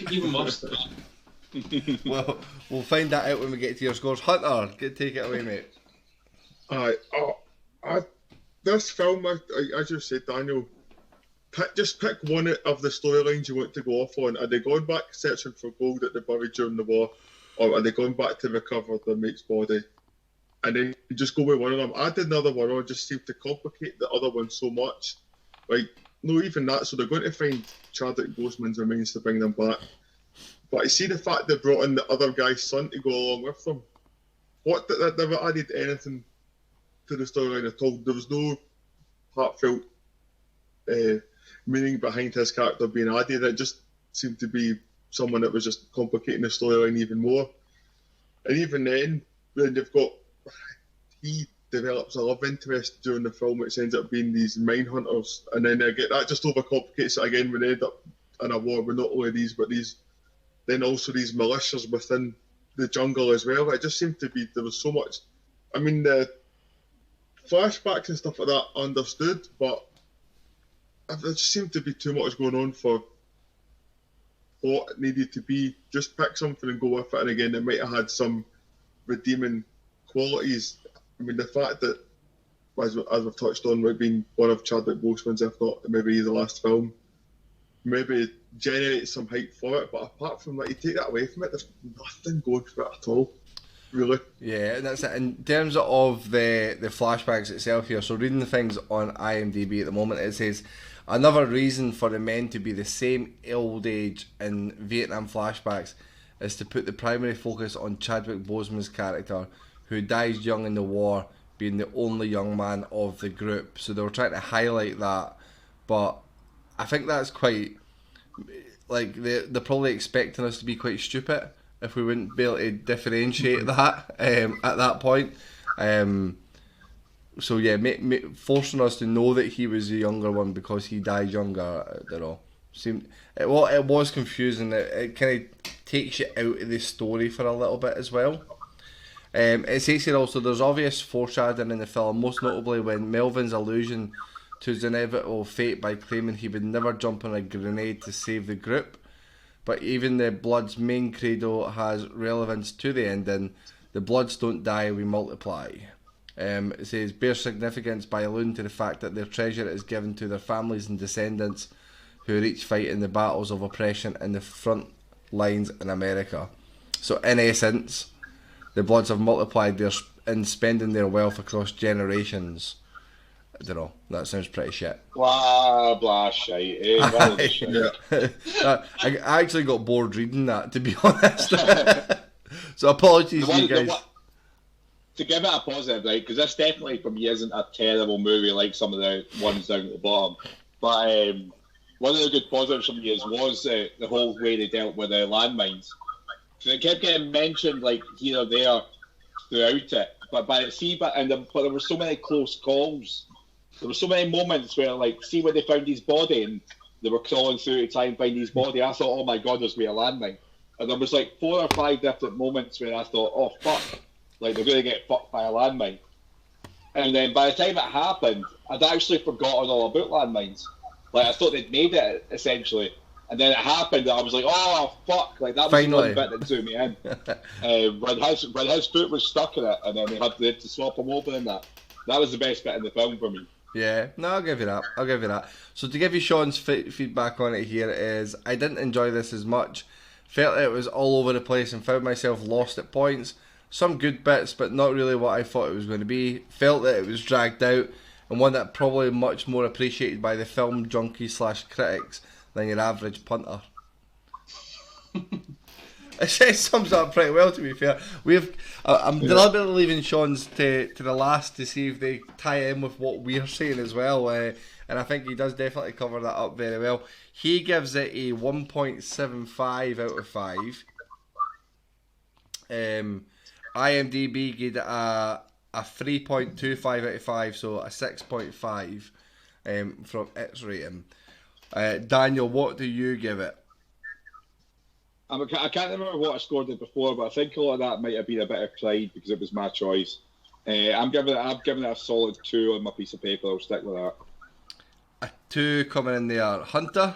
Even worse than that. Well, we'll find that out when we get to your scores. Hunter, take it away, mate. This film, as you said, Daniel, just pick one of the storylines you want to go off on. Are they going back searching for gold that they buried during the war, or are they going back to recover their mate's body? and then just go with one of them. Add another one on just seemed to complicate the other one so much. Like, no, even that. So they're going to find Chadwick Boseman's remains to bring them back. But I see the fact they brought in the other guy's son to go along with them. What that never added anything to the storyline at all. There was no heartfelt meaning behind his character being added. It just seemed to be someone that was just complicating the storyline even more. And even then they've got, he develops a love interest during the film, which ends up being these mine hunters, and then they get that just overcomplicates it again when they end up in a war with not only these, but these, then also these militias within the jungle as well. It just seemed to be, there was so much. I mean, the flashbacks and stuff like that I understood, but there just seemed to be too much going on for what it needed to be. Just pick something and go with it, and again, it might have had some redeeming qualities. I mean, the fact that, as we've touched on, it being one of Chadwick Boseman's, if not maybe the last film, maybe generates some hype for it. But apart from that, you take that away from it, there's nothing going for it at all, really. Yeah, and that's it. In terms of the flashbacks itself here, so reading the things on IMDb at the moment, it says, another reason for the men to be the same old age in Vietnam flashbacks is to put the primary focus on Chadwick Boseman's character, who dies young in the war, being the only young man of the group. So they were trying to highlight that, but I think that's quite, like, they're probably expecting us to be quite stupid if we wouldn't be able to differentiate that at that point. So yeah, forcing us to know that he was the younger one because he died younger, you know, it was confusing. It kind of takes you out of the story for a little bit as well. It says here also, there's obvious foreshadowing in the film, most notably when Melvin's allusion to his inevitable fate by claiming he would never jump on a grenade to save the group. But even the Blood's main credo has relevance to the ending. The Bloods don't die, we multiply. It says, bears significance by alluding to the fact that their treasure is given to their families and descendants who are each fighting the battles of oppression in the front lines in America. So in essence, the Bloods have multiplied in spending their wealth across generations. I don't know, that sounds pretty shit. Blah, blah, shite. Shite. I actually got bored reading that, to be honest. So apologies to you guys. To give it a positive, right, because this definitely for me isn't a terrible movie like some of the ones down at the bottom. But one of the good positives for me was the whole way they dealt with the landmines. So it kept getting mentioned like here or there throughout it, but there were so many close calls. There were so many moments where, like, see when they found his body and they were crawling through to try and find his body. I thought, oh my god, there's be a landmine. And there was like 4 or 5 different moments where I thought, oh fuck, like they're going to get fucked by a landmine. And then by the time it happened, I'd actually forgotten all about landmines. Like I thought they'd made it essentially. And then it happened, and I was like, "Oh fuck!" Like that was the one bit that drew me in. When his foot was stuck in it, and then they had to swap him over in that. That was the best bit in the film for me. Yeah, no, I'll give you that. So to give you Sean's feedback on it here is, I didn't enjoy this as much. Felt it was all over the place and found myself lost at points. Some good bits, but not really what I thought it was going to be. Felt that it was dragged out, and one that probably much more appreciated by the film junkies / critics than your average punter. It sums up pretty well, to be fair. I'm deliberately leaving Sean's to the last to see if they tie in with what we're saying as well, and I think he does definitely cover that up very well. He gives it a 1.75 out of 5. IMDb gave it a 3.25 out of 5, so a 6.5 from its rating. Daniel, what do you give it? I can't remember what I scored it before, but I think a lot of that might have been a bit of pride because it was my choice. I'm giving it a solid 2 on my piece of paper. I'll stick with that. A 2 coming in there. Hunter?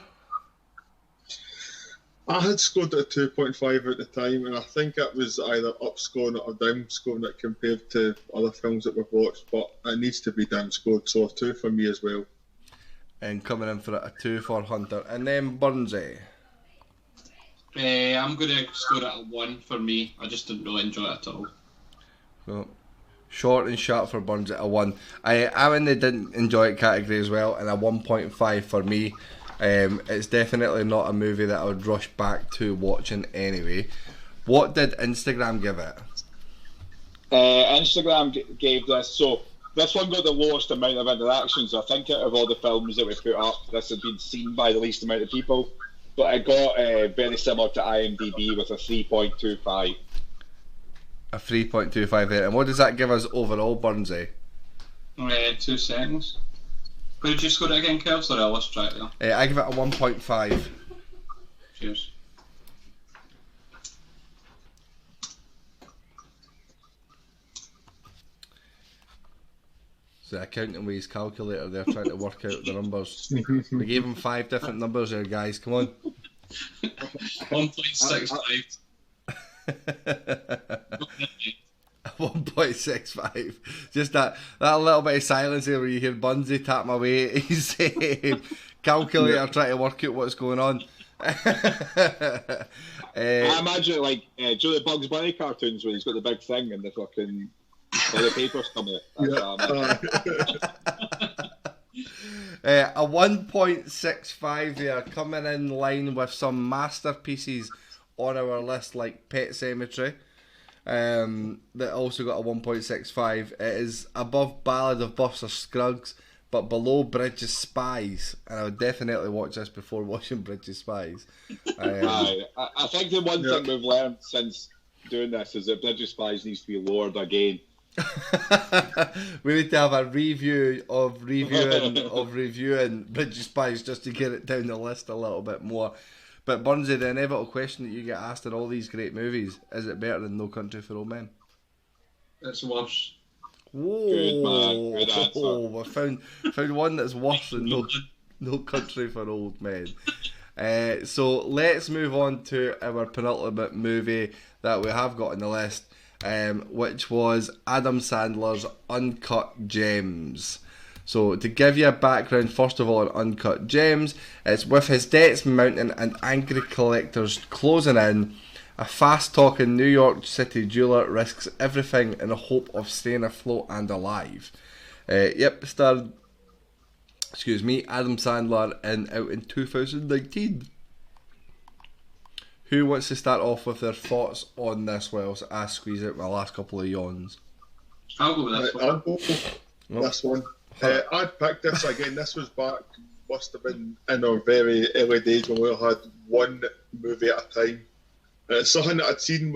I had scored it a 2.5 at the time, and I think it was either up scoring it or down scoring it compared to other films that we've watched, but it needs to be down scored, so a 2 for me as well. And coming in for it, a 2 for Hunter. And then Burnsy? I'm going to score it at 1 for me. I just didn't really enjoy it at all. So, Short and sharp for Burns at a 1. I'm in the didn't enjoy it category as well, and a 1.5 for me. It's definitely not a movie that I would rush back to watching anyway. What did Instagram give it? Instagram gave this, so this one got the lowest amount of interactions. I think out of all the films that we put up, this had been seen by the least amount of people. But it got very similar to IMDb with a 3.25. A 3.25 there. And what does that give us overall, Burnsy? 2 seconds. Could you just go to it again, Kev? Sorry, I'll try it there. I give it a 1.5. Cheers. The accounting with his calculator there trying to work out the numbers. We gave him 5 different numbers there, guys. Come on. 1.65. 1.65. Just that little bit of silence there where you hear Bunsey tap my way. He's calculator trying to work out what's going on. I imagine like Joe the Bugs Bunny cartoons where he's got the big thing and the fucking all the papers come out. A 1.65 there, coming in line with some masterpieces on our list like Pet Sematary, that also got a 1.65. It is above Ballad of Buster Scruggs, but below Bridge of Spies, and I would definitely watch this before watching Bridge of Spies. I think the one thing we've learned since doing this is that Bridge of Spies needs to be lowered again. We need to have a review of reviewing Bridge of Spies just to get it down the list a little bit more. But Burnsy, the inevitable question that you get asked in all these great movies: is it better than No Country for Old Men? It's worse. Whoa! Good man. Good answer. We found one that's worse than No Country for Old Men. So let's move on to our penultimate movie that we have got on the list, which was Adam Sandler's Uncut Gems. So to give you a background, first of all, on Uncut Gems, it's with his debts mounting and angry collectors closing in, a fast-talking New York City jeweller risks everything in the hope of staying afloat and alive. Starred Adam Sandler out in 2019. Who wants to start off with their thoughts on this whilst I squeeze out my last couple of yawns? I'll go with this one. I'll go with this one. I'd picked this again. This was back, must have been in our very early days when we had one movie at a time. Something that I'd seen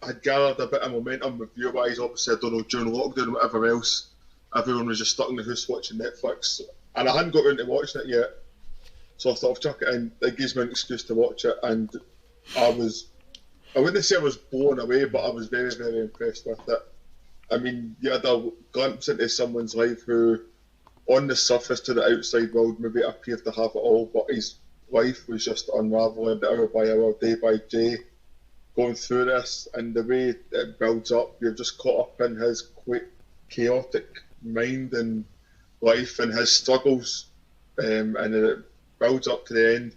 had gathered a bit of momentum review-wise. Obviously, I don't know, during lockdown and whatever else, everyone was just stuck in the house watching Netflix. And I hadn't got around to watching it yet. So I thought, I'll chuck it in. It gives me an excuse to watch it. And I wouldn't say I was blown away, but I was very, very impressed with it. I mean, you had a glimpse into someone's life who, on the surface to the outside world, maybe appeared to have it all, but his life was just unravelling hour by hour, day by day, going through this, and the way it builds up, you're just caught up in his quite chaotic mind and life and his struggles, and it builds up to the end.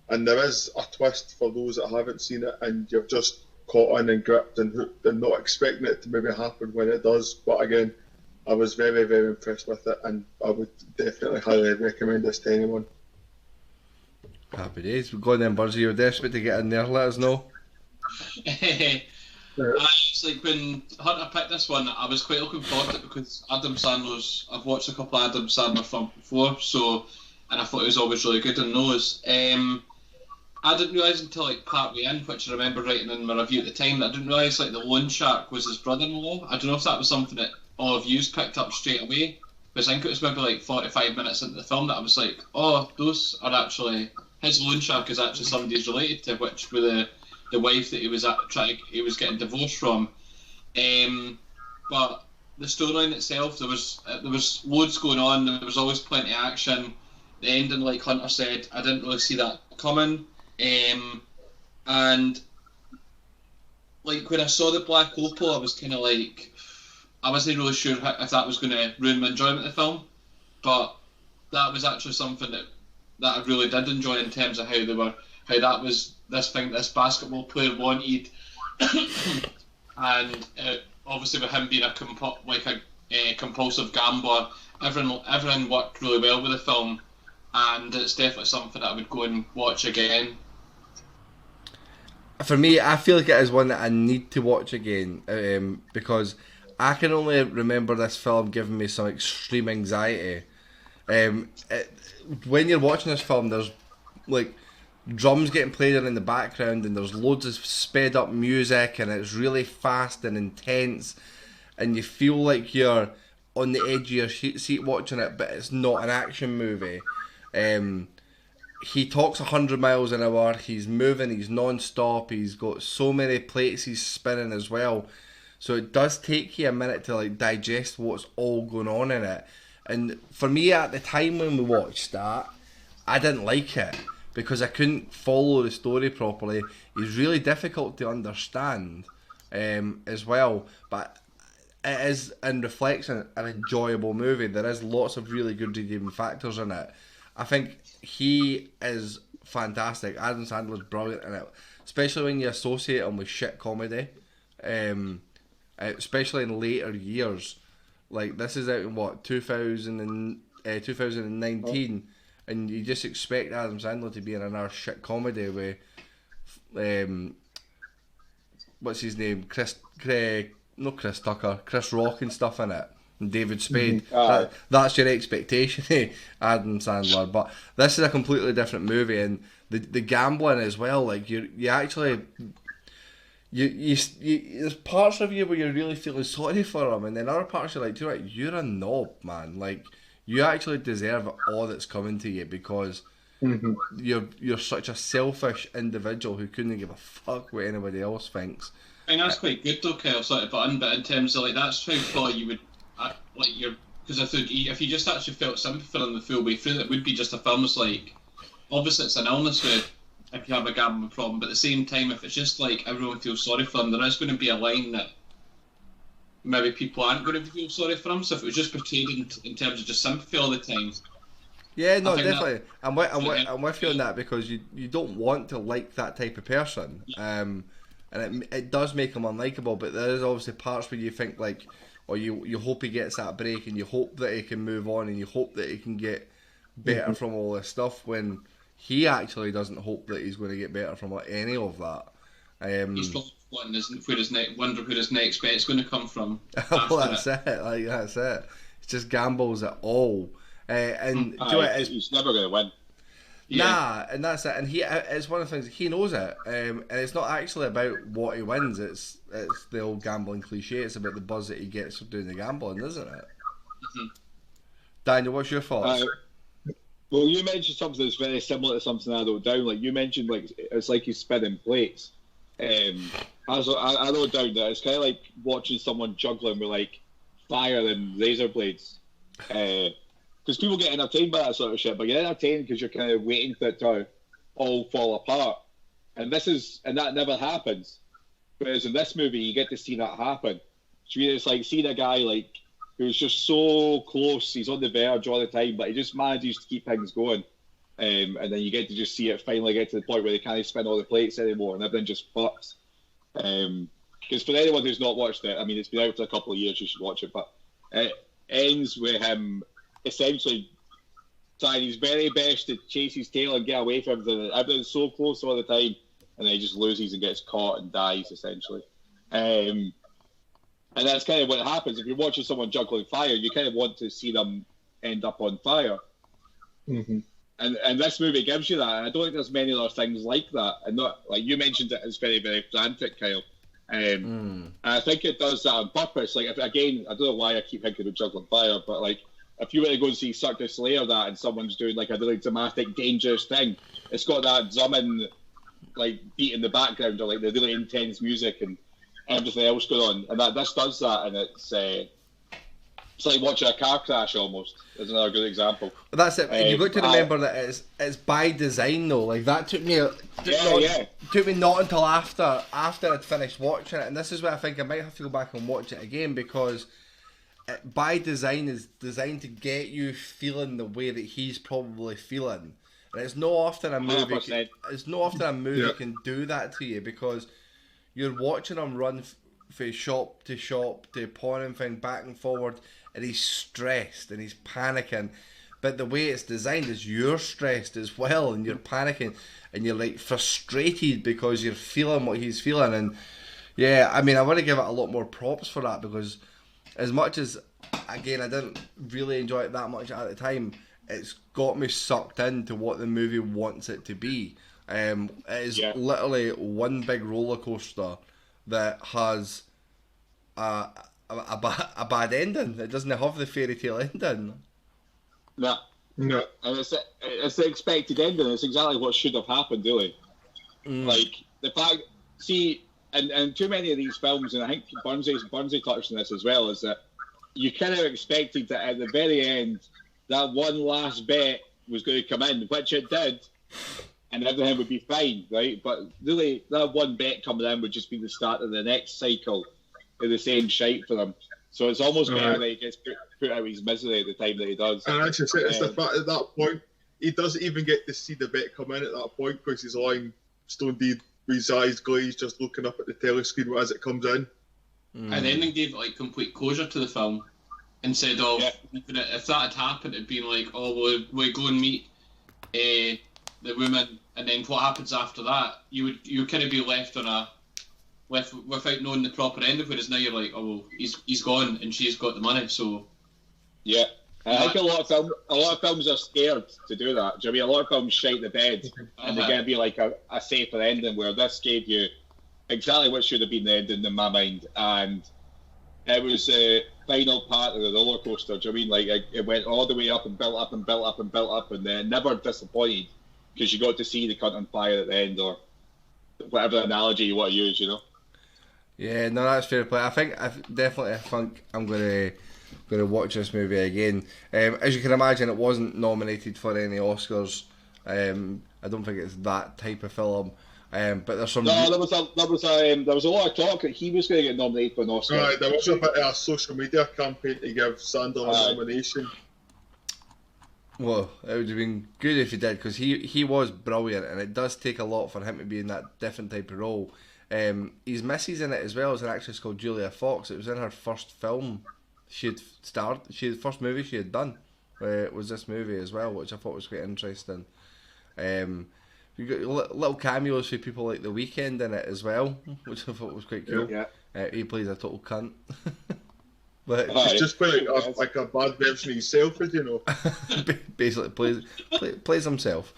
And there is a twist for those that haven't seen it, and you're just caught in and gripped and hooked and not expecting it to maybe happen when it does. But again, I was very, very impressed with it, and I would definitely highly recommend this to anyone. Happy days. We're going then, Bursy. You're desperate to get in there. Let us know. It's like when Hunter picked this one, I was quite looking forward to it because Adam Sandler's. I've watched a couple of Adam Sandler films before, and I thought it was always really good in those. I didn't realise until like partway in, which I remember writing in my review at the time, that I didn't realise like the loan shark was his brother-in-law. I don't know if that was something that all of you picked up straight away, because I think it was maybe like 45 minutes into the film that I was like, oh, those are actually, his loan shark is actually somebody he's related to, which were the wife that he was getting divorced from. But the storyline itself, there was loads going on. There was always plenty of action. The ending, like Hunter said, I didn't really see that coming. And like when I saw the Black Opal, I was kind of like, I wasn't really sure if that was going to ruin my enjoyment of the film, but that was actually something that I really did enjoy in terms of how that was this thing this basketball player wanted, and obviously with him being a compulsive gambler, everyone worked really well with the film, and it's definitely something that I would go and watch again. For me, I feel like it is one that I need to watch again, because I can only remember this film giving me some extreme anxiety. When you're watching this film, there's like drums getting played in the background, and there's loads of sped up music, and it's really fast and intense, and you feel like you're on the edge of your seat watching it, but it's not an action movie. He talks 100 miles an hour, he's moving, he's non-stop, he's got so many plates he's spinning as well, so it does take you a minute to like digest what's all going on in it. And for me at the time when we watched that, I didn't like it because I couldn't follow the story properly. He's really difficult to understand as well, but it is, in reflection, an enjoyable movie. There is lots of really good redeeming factors in it. I think he is fantastic. Adam Sandler's brilliant in it, especially when you associate him with shit comedy, especially in later years. Like, this is out in what, 2019, and you just expect Adam Sandler to be in another shit comedy with what's his name, Chris Rock and stuff in it, and David Spade. That's your expectation, Adam Sandler. But this is a completely different movie, and the gambling as well. Like you actually. There's parts of you where you're really feeling sorry for him, and then other parts you're like, you're a knob, man. Like, you actually deserve all that's coming to you because you're such a selfish individual who couldn't give a fuck what anybody else thinks. I mean, that's quite good though, Kyle, sort of, but in terms of like, that's how far you would because I think if you just actually felt sympathy for him the full way through, it would be just a film that's like, obviously it's an illness with. If you have a gambling problem, but at the same time, if it's just like everyone feels sorry for him, there is going to be a line that maybe people aren't going to feel sorry for him. So if it was just portrayed in terms of just sympathy all the time, yeah, no, definitely. I'm with you on that because you don't want to like that type of person, and it does make him unlikable. But there is obviously parts where you think like, or you hope he gets that break, and you hope that he can move on, and you hope that he can get better from all this stuff when. He actually doesn't hope that he's going to get better from any of that. He's probably wonder where his next bet's going to come from. Well, that's it. Like, that's it. It's just gambles at all. And he's never going to win. Nah, and that's it. And it's one of the things, he knows it. And it's not actually about what he wins. It's the old gambling cliche. It's about the buzz that he gets from doing the gambling, isn't it? Mm-hmm. Daniel, what's your thoughts? Well, you mentioned something that's very similar to something I wrote down. Like you mentioned, like it's like he's spinning plates. I wrote down that it's kind of like watching someone juggling with like fire and razor blades. Because people get entertained by that sort of shit, but you're entertained because you're kind of waiting for it to all fall apart. And that never happens. Whereas in this movie, you get to see that happen. It's like seeing a guy like. Who's just so close, he's on the verge all the time, but he just manages to keep things going. And then you get to just see it finally get to the point where they can't spin all the plates anymore and everything just fucks. Because for anyone who's not watched it, I mean, it's been out for a couple of years, you should watch it, but it ends with him essentially trying his very best to chase his tail and get away from everything. Everything's so close all the time, and then he just loses and gets caught and dies, essentially. And that's kind of what happens. If you're watching someone juggling fire, you kind of want to see them end up on fire. Mm-hmm. And this movie gives you that. And I don't think there's many other things like that. And not like you mentioned, it's very, very frantic, Kyle. And I think it does that on purpose. Like, again, I don't know why I keep thinking of juggling fire, but like, if you were to go and see Cirque du Soleil or that, and someone's doing like a really dramatic, dangerous thing, it's got that drumming, like beat in the background, or like the really intense music and everything else going on, and this does that, and it's like watching a car crash almost. Is another good example. But that's it. You've got to remember that it's by design though. Like that took me not until after I'd finished watching it, and this is where I think I might have to go back and watch it again because it, by design is designed to get you feeling the way that he's probably feeling, and it's not often a movie. Can do that to you because. You're watching him run from shop to pawn and thing back and forward, and he's stressed and he's panicking. But the way it's designed is you're stressed as well, and you're panicking, and you're like frustrated because you're feeling what he's feeling. And yeah, I mean, I want to give it a lot more props for that, because as much as, again, I didn't really enjoy it that much at the time, it's got me sucked into what the movie wants it to be. It is literally one big roller coaster that has a bad ending. It doesn't have the fairy tale ending. No. And it's the expected ending. It's exactly what should have happened, really. Like, the fact, see, and too many of these films, and I think Burnsy touched on this as well, is that you kind of expected that at the very end, that one last bet was going to come in, which it did, and everything would be fine, right? But really, that one bet coming in would just be the start of the next cycle of the same shite for them. So it's almost better that he gets put out of his misery at the time that he does. And actually, it's the fact at that point, he doesn't even get to see the bet come in at that point, because he's lying stone dead with his eyes glazed, just looking up at the telescreen as it comes in. And then they gave like complete closure to the film, instead of if that had happened, it'd been like, oh, we'll go and meet the woman, and then what happens after that? You would kind of be left on without knowing the proper end of it. Whereas now you're like, oh, well, he's gone and she's got the money, so yeah. I think a lot of films are scared to do that. Do you know what I mean? A lot of films shite the bed, and they're going to be like a safer ending, where this gave you exactly what should have been the ending in my mind, and it was the final part of the roller coaster. Do you know what I mean? Like, it went all the way up and built up and built up and built up, and then never disappointed, because you got to see the cunt on fire at the end, or whatever analogy you want to use, you know? Yeah, no, that's fair play. I think I'm gonna watch this movie again. As you can imagine, it wasn't nominated for any Oscars. I don't think it's that type of film. But there's some. No, there was a lot of talk that he was going to get nominated for an Oscar. Right, there was a bit of a social media campaign to give Sandler a nomination. Well, it would have been good if he did, because he was brilliant, and it does take a lot for him to be in that different type of role. His missus in it as well is an actress called Julia Fox. It was in her first film she had starred. The first movie she had done was this movie as well, which I thought was quite interesting. You got little cameos for people like The Weeknd in it as well, which I thought was quite cool. Yeah. He plays a total cunt. But he's just playing like a bad version of himself, you know. Basically, plays himself.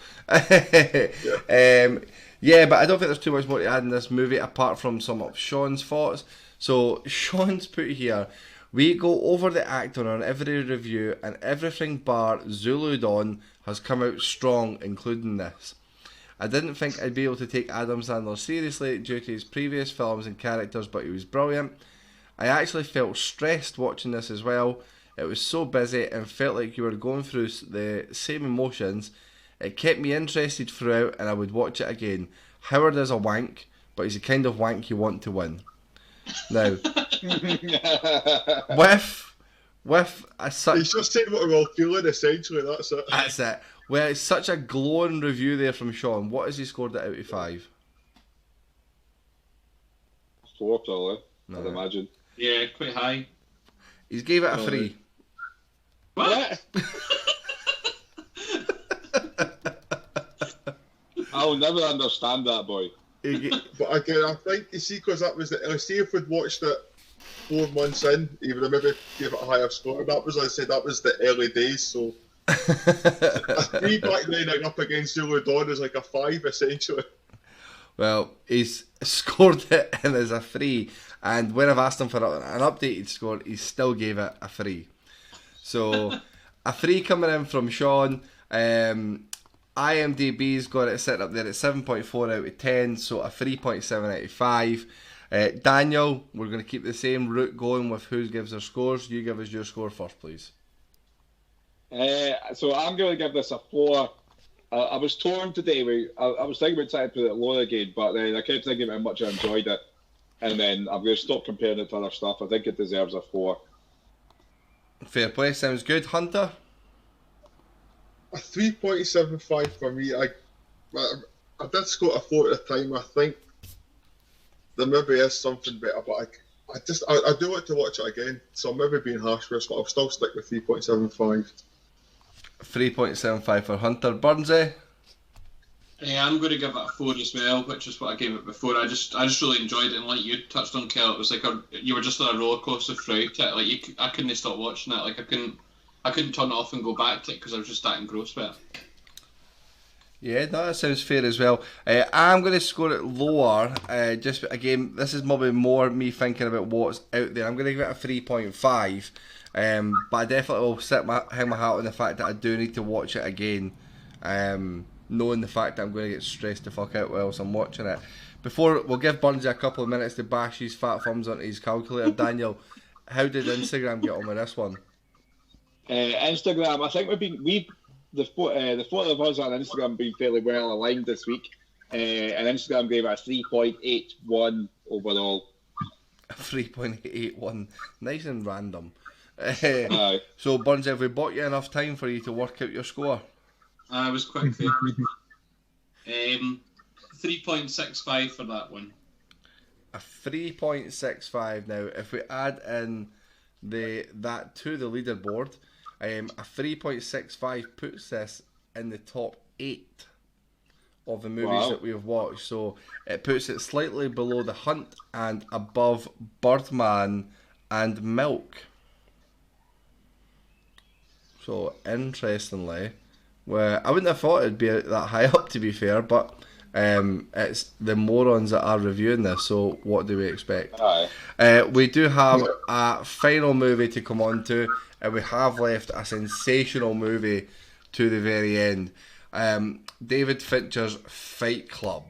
Yeah, but I don't think there's too much more to add in this movie apart from some of Sean's thoughts. So Sean's put here, we go over the actor on every review, and everything bar Zulu Dawn has come out strong, including this. I didn't think I'd be able to take Adam Sandler seriously due to his previous films and characters, but he was brilliant. I actually felt stressed watching this as well. It was so busy and felt like you were going through the same emotions. It kept me interested throughout, and I would watch it again. Howard is a wank, but he's the kind of wank you want to win. Now, with he's just saying what we're all feeling, essentially, that's it. That's it. Well, it's such a glowing review there from Sean. What has he scored it out of 5? 4, probably, I'd imagine. Yeah, quite high. He's gave it a 3. What? I'll never understand that, boy. But again, I think, you see, because that was see if we'd watched it 4 months in, he would have maybe gave it a higher score. That was, like I said, that was the early days, so a 3 back then up against Zulu Dawn is like a 5, essentially. Well, he's scored it in as a 3, and when I've asked him for an updated score, he still gave it a 3. So, a 3 coming in from Sean. IMDb's got it set up there at 7.4 out of 10, so a 3.7 out of 5. Daniel, we're going to keep the same route going with who gives their scores. You give us your score first, please. So I'm going to give this a 4. I was torn today. I was thinking about trying to put it lower again, but then I kept thinking about how much I enjoyed it, and then I'm going to stop comparing it to other stuff. I think it deserves a 4. Fair play, sounds good. Hunter? A 3.75 for me. I did score a 4 at the time. I think there maybe is something better, but I do want to watch it again, so I'm maybe being harsh with this, but I'll still stick with 3.75. 3.75 for Hunter. Burnsy? Yeah, I'm going to give it a 4 as well, which is what I gave it before. I just really enjoyed it, and like you touched on, Kel, it was like you were just on a roller coaster throughout it. Like I couldn't stop watching it. Like I couldn't turn it off and go back to it because I was just that engrossed with it. Yeah, no, that sounds fair as well. I'm going to score it lower. Just again, this is maybe more me thinking about what's out there. I'm going to give it a 3.5. But I definitely will hang my hat on the fact that I do need to watch it again. Knowing the fact that I'm going to get stressed the fuck out whilst I'm watching it. Before, we'll give Burnsy a couple of minutes to bash his fat thumbs onto his calculator. Daniel, how did Instagram get on with this one? Instagram, I think the four of us on Instagram have been fairly well aligned this week, and Instagram gave it a 3.81 overall. 3.81, nice and random. Aye. So, Burnsy, have we bought you enough time for you to work out your score? I was quick there. 3.65 for that one. A 3.65 now. If we add in that to the leaderboard, a 3.65 puts this in the top 8 of the movies that we've watched. So it puts it slightly below The Hunt and above Birdman and Milk. So interestingly, well, I wouldn't have thought it'd be that high up, to be fair, but it's the morons that are reviewing this, so what do we expect? We do have a final movie to come on to, and we have left a sensational movie to the very end. David Fincher's Fight Club.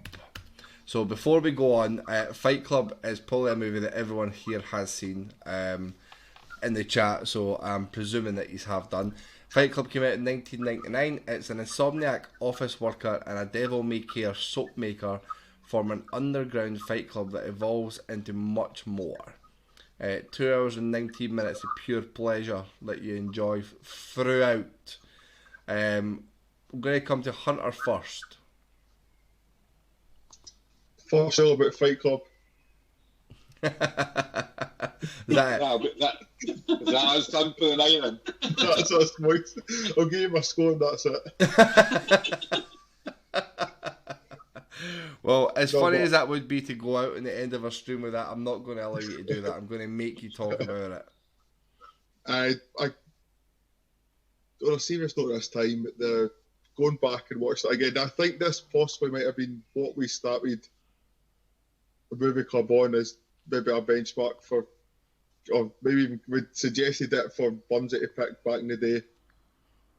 So before we go on, Fight Club is probably a movie that everyone here has seen in the chat, so I'm presuming that you have done. Fight Club came out in 1999. It's an insomniac office worker and a devil-may-care soap maker form an underground fight club that evolves into much more. 2 hours and 19 minutes of pure pleasure that you enjoy throughout. I'm going to come to Hunter first. First all about Fight Club. Is that Is that us done for the night then? That's us, boys. I'll give you my score and that's it. Well, as funny as that would be to go out in the end of a stream with that, I'm not going to allow you to do that. I'm going to make you talk about it. I on a serious note this time, going back and watch it again, I think this possibly might have been what we started the movie club on as maybe a benchmark for, or maybe even we suggested it for Burnsy to pick back in the day.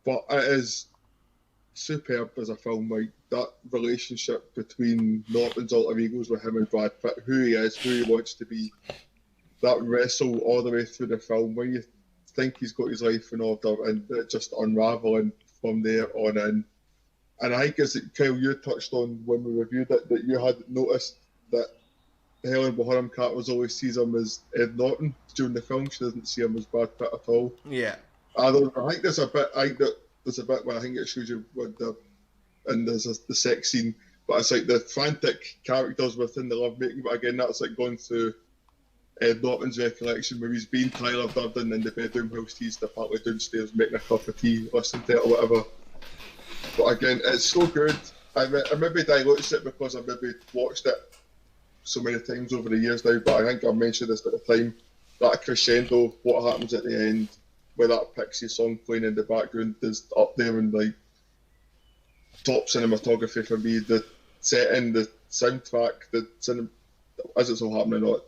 But it is superb as a film. Like that relationship between Norton's alter egos with him and Brad Pitt, who he is, who he wants to be, that wrestle all the way through the film when you think he's got his life in order and it just unraveling from there on in. And I think as Kyle, you touched on when we reviewed it, that you had noticed that Helen Bonham Carter always sees him as Ed Norton during the film. She doesn't see him as Brad Pitt at all. Yeah. I think there's a bit. I think that there's a bit where I think it shows you what there's the sex scene, but it's like the frantic characters within the lovemaking. But again, that's like going through Ed Norton's recollection where he's been Tyler Durden in the bedroom whilst he's apparently downstairs making a cup of tea, listening to it or whatever. But again, it's so good. I maybe dilutes it because I've maybe watched it so many times over the years now, but I think I mentioned this at the time, that crescendo, what happens at the end, where that Pixie song playing in the background is up there and like top cinematography for me, the setting, the soundtrack, as it's all happening or not.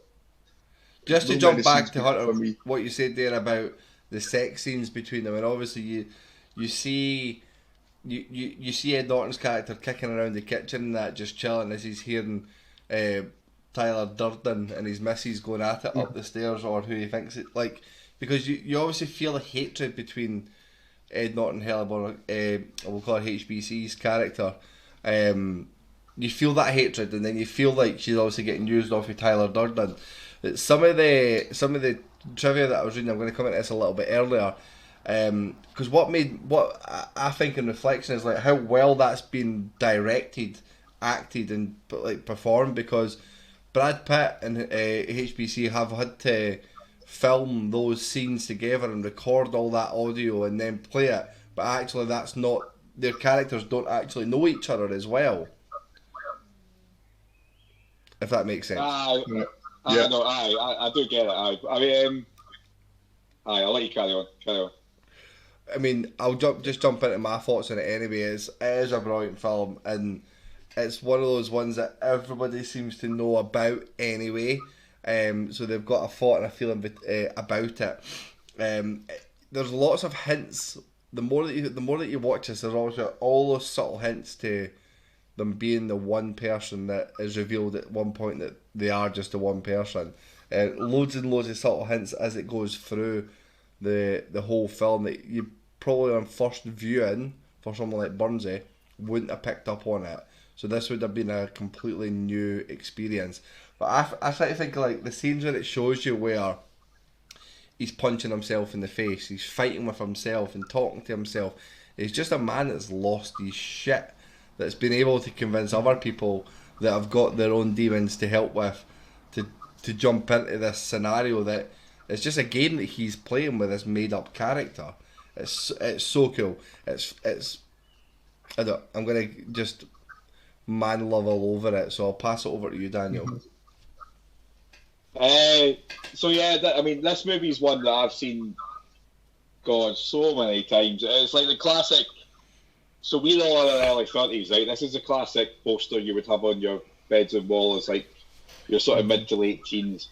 Just to jump back to Hunter, what you said there about the sex scenes between them, and obviously you see Ed Norton's character kicking around the kitchen and that, just chilling as he's hearing Tyler Durden and his missus going at it up the stairs, or who he thinks it, like, because you obviously feel a hatred between Ed Norton, Helleborn, we'll call her HBC's character. You feel that hatred, and then you feel like she's obviously getting used off of Tyler Durden. Some of the trivia that I was reading, I'm going to come into this a little bit earlier, because what I think in reflection is like how well that's been directed, acted, and like performed, because Brad Pitt and HBC have had to film those scenes together and record all that audio and then play it, but actually that's not, their characters don't actually know each other as well, if that makes sense. No, I do get it. I'll let you carry on. I mean, I'll jump into my thoughts on it anyway. It is a brilliant film, and it's one of those ones that everybody seems to know about anyway. So they've got a thought and a feeling about it. There's lots of hints. The more that you watch this, there's also all those subtle hints to them being the one person that is revealed at one point that they are just the one person. Loads and loads of subtle hints as it goes through the whole film that you probably on first viewing for someone like Burnsy wouldn't have picked up on it. So this would have been a completely new experience. But I try to think like the scenes where it shows you where he's punching himself in the face, he's fighting with himself and talking to himself. He's just a man that's lost his shit, that's been able to convince other people that have got their own demons to help with to jump into this scenario that it's just a game that he's playing with this made up character. It's so cool. I'm gonna just man love all over it. So I'll pass it over to you, Daniel. So yeah, this movie's one that I've seen, God, so many times. It's like the classic. So we're all in our early 30s, right? This is a classic poster you would have on your bedroom wall as like your sort of mid to late teens.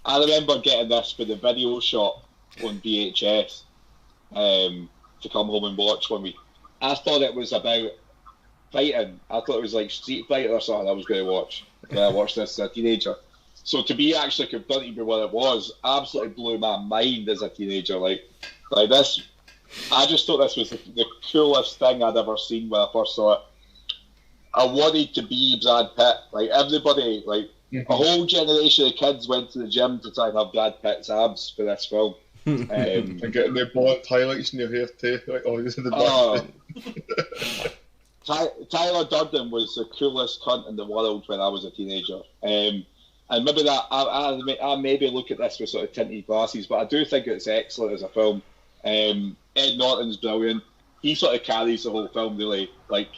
I remember getting this for the video shop on VHS to come home and watch one week. I thought it was about fighting. I thought it was like Street Fighter or something I was going to watch. And I watched this as a teenager. So to be actually confronted with what it was absolutely blew my mind as a teenager. Like this, I just thought this was the coolest thing I'd ever seen when I first saw it. I wanted to be Brad Pitt. Like everybody, like a whole generation of kids went to the gym to try and have Brad Pitt's abs for this film. And getting the blonde highlights in your hair too. Like, this is the Tyler Durden was the coolest cunt in the world when I was a teenager. And maybe that I maybe look at this with sort of tinted glasses, but I do think it's excellent as a film. Ed Norton's brilliant. He sort of carries the whole film really. Like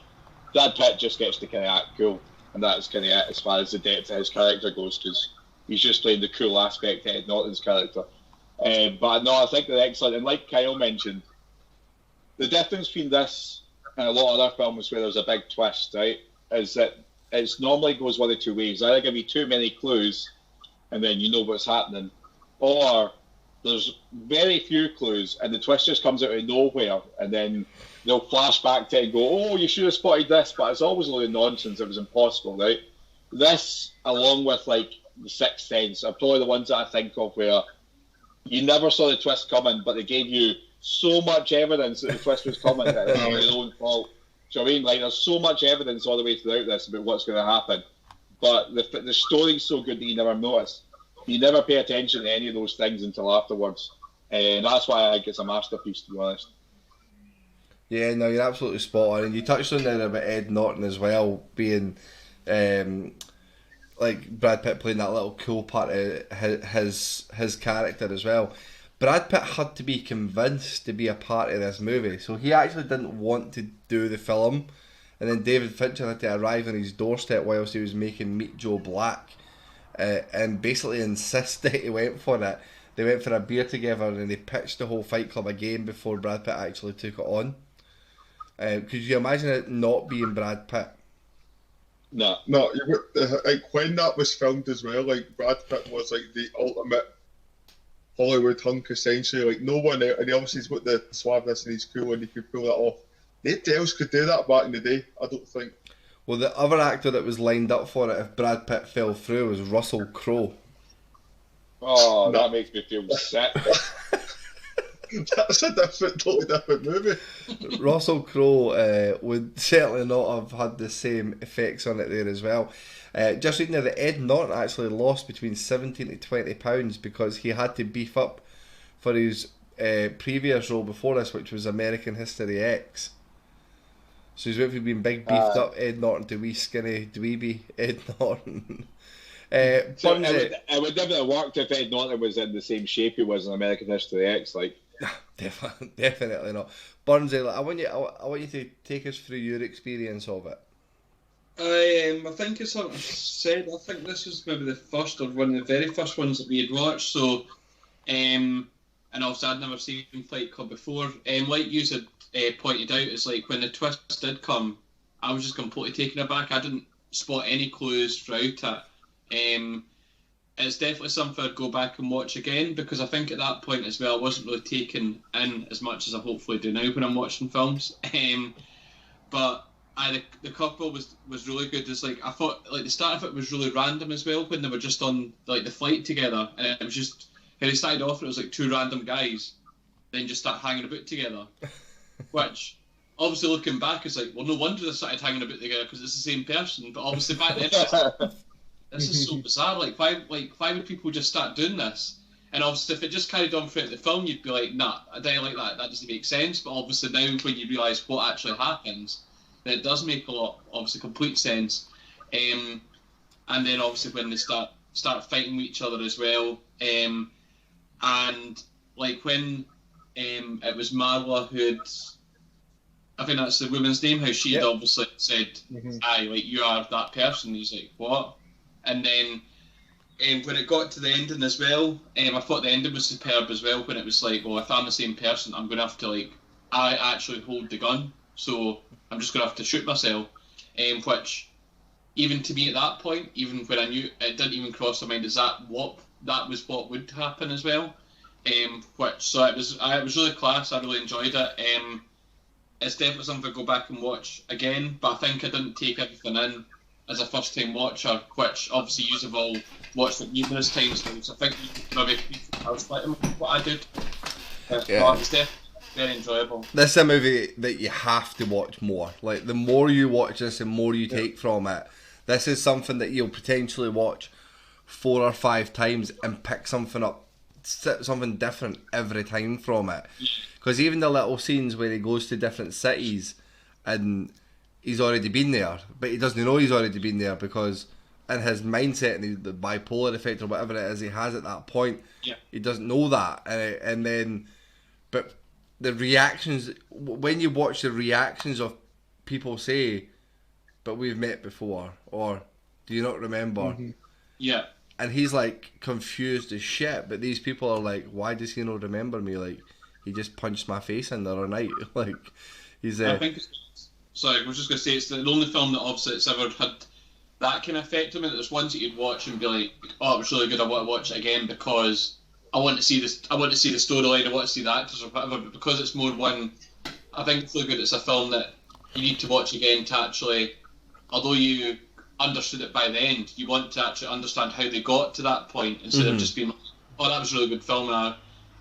Brad Pitt just gets to kind of act cool, and that's kind of it as far as the depth of his character goes, because he's just playing the cool aspect of Ed Norton's character. But no, I think they're excellent. And like Kyle mentioned, the difference between this and a lot of other films where there's a big twist, right, is that it normally goes one of two ways. Either give you too many clues and then you know what's happening, or there's very few clues and the twist just comes out of nowhere and then they'll flash back to it and go, oh, you should have spotted this, but it's always a load of nonsense. It was impossible, right? This, along with like The Sixth Sense, are probably the ones that I think of where you never saw the twist coming, but they gave you so much evidence that the twist was coming that it was their own fault. Do you know what I mean? Like, there's so much evidence all the way throughout this about what's going to happen, but the story's so good that you never notice. You never pay attention to any of those things until afterwards, and that's why I think it's a masterpiece, to be honest. Yeah, no, you're absolutely spot on, and you touched on there about Ed Norton as well, being like Brad Pitt playing that little cool part of his character as well. Brad Pitt had to be convinced to be a part of this movie, so he actually didn't want to do the film, and then David Fincher had to arrive on his doorstep whilst he was making Meet Joe Black, and basically insist that he went for it. They went for a beer together and they pitched the whole Fight Club again before Brad Pitt actually took it on. Could you imagine it not being Brad Pitt? No. Like when that was filmed as well, like Brad Pitt was like the ultimate Hollywood hunk essentially. Like no one else, and he obviously has got the suaveness and he's cool and he could pull that off. Nobody else could do that back in the day, I don't think. Well, the other actor that was lined up for it if Brad Pitt fell through was Russell Crowe. Oh, that makes me feel sick. That's a totally different movie. Russell Crowe would certainly not have had the same effects on it there as well. Just reading there that Ed Norton actually lost between 17 to 20 pounds because he had to beef up for his previous role before this, which was American History X. So he's went from being big beefed up Ed Norton to wee skinny dweeby Ed Norton. So Burnsy, it would never have worked if Ed Norton was in the same shape he was in American History X. Like, definitely not. Burnsy, I want you to take us through your experience of it. I think it's something I said. I think this was maybe the first or one of the very first ones that we had watched. So, and obviously I'd never seen Fight Club before. Like you had pointed out, it's like when the twist did come, I was just completely taken aback. I didn't spot any clues throughout it. It's definitely something I'd go back and watch again, because I think at that point as well I wasn't really taken in as much as I hopefully do now when I'm watching films. But the couple was really good. It's like I thought like the start of it was really random as well when they were just on like the flight together, and it was just how they started off. It was like two random guys, then just start hanging about together, which. Obviously, looking back, it's like, well, no wonder they started hanging about together because it's the same person. But obviously, back then, this is so bizarre. Like, why would people just start doing this? And obviously, if it just carried on throughout the film, you'd be like, nah, I don't like that. That doesn't make sense. But obviously, now when you realise what actually happens, then it does make obviously, complete sense. And then obviously when they start fighting with each other as well, and like when it was Marla who'd. I think that's the woman's name, how she had obviously said, aye, like, you are that person. He's like, what? And then when it got to the ending as well, I thought the ending was superb as well, when it was like, well, if I'm the same person, I'm going to have to, like, I actually hold the gun, so I'm just going to have to shoot myself. Which, even to me at that point, even when I knew, it didn't even cross my mind, that was what would happen as well. So it was really class, I really enjoyed it. It's definitely something I'd go back and watch again, but I think I didn't take everything in as a first-time watcher, which obviously you have all watched it numerous times now, so I think maybe I was like what I did. But it's definitely very enjoyable. This is a movie that you have to watch more. Like, the more you watch this, the more you take from it. This is something that you'll potentially watch 4 or 5 times and pick something up, something different every time from it. Because even the little scenes where he goes to different cities and he's already been there, but he doesn't know he's already been there because in his mindset and the bipolar effect or whatever it is he has at that point, he doesn't know that. And then, but the reactions, when you watch the reactions of people say, but we've met before, or do you not remember? Yeah. And he's like confused as shit, but these people are like, why does he not remember me? Like, he just punched my face in the other night. Like, he's I think sorry, I was just going to say, it's the only film that obviously it's ever had that kind of effect on me. There's ones that you'd watch and be like, oh, it was really good, I want to watch it again because I want to see this, I want to see the storyline, I want to see the actors or whatever, but because it's more one, I think it's really good, it's a film that you need to watch again to actually, although you understood it by the end, you want to actually understand how they got to that point instead of just being, oh, that was a really good film and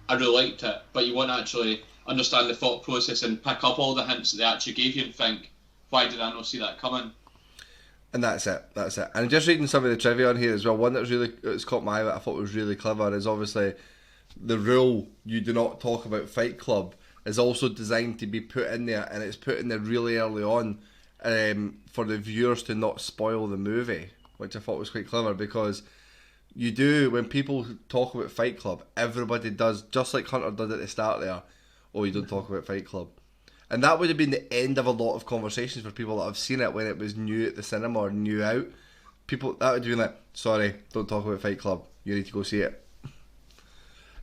I really liked it, but you want to actually understand the thought process and pick up all the hints that they actually gave you and think, why did I not see that coming? And that's it. And just reading some of the trivia on here as well, one that's caught my eye that I thought was really clever is obviously the rule you do not talk about Fight Club is also designed to be put in there, and it's put in there really early on for the viewers to not spoil the movie, which I thought was quite clever because you do, when people talk about Fight Club, everybody does, just like Hunter did at the start there, oh, you don't talk about Fight Club. And that would have been the end of a lot of conversations for people that have seen it when it was new at the cinema or new out. People, that would have been like, sorry, don't talk about Fight Club, you need to go see it.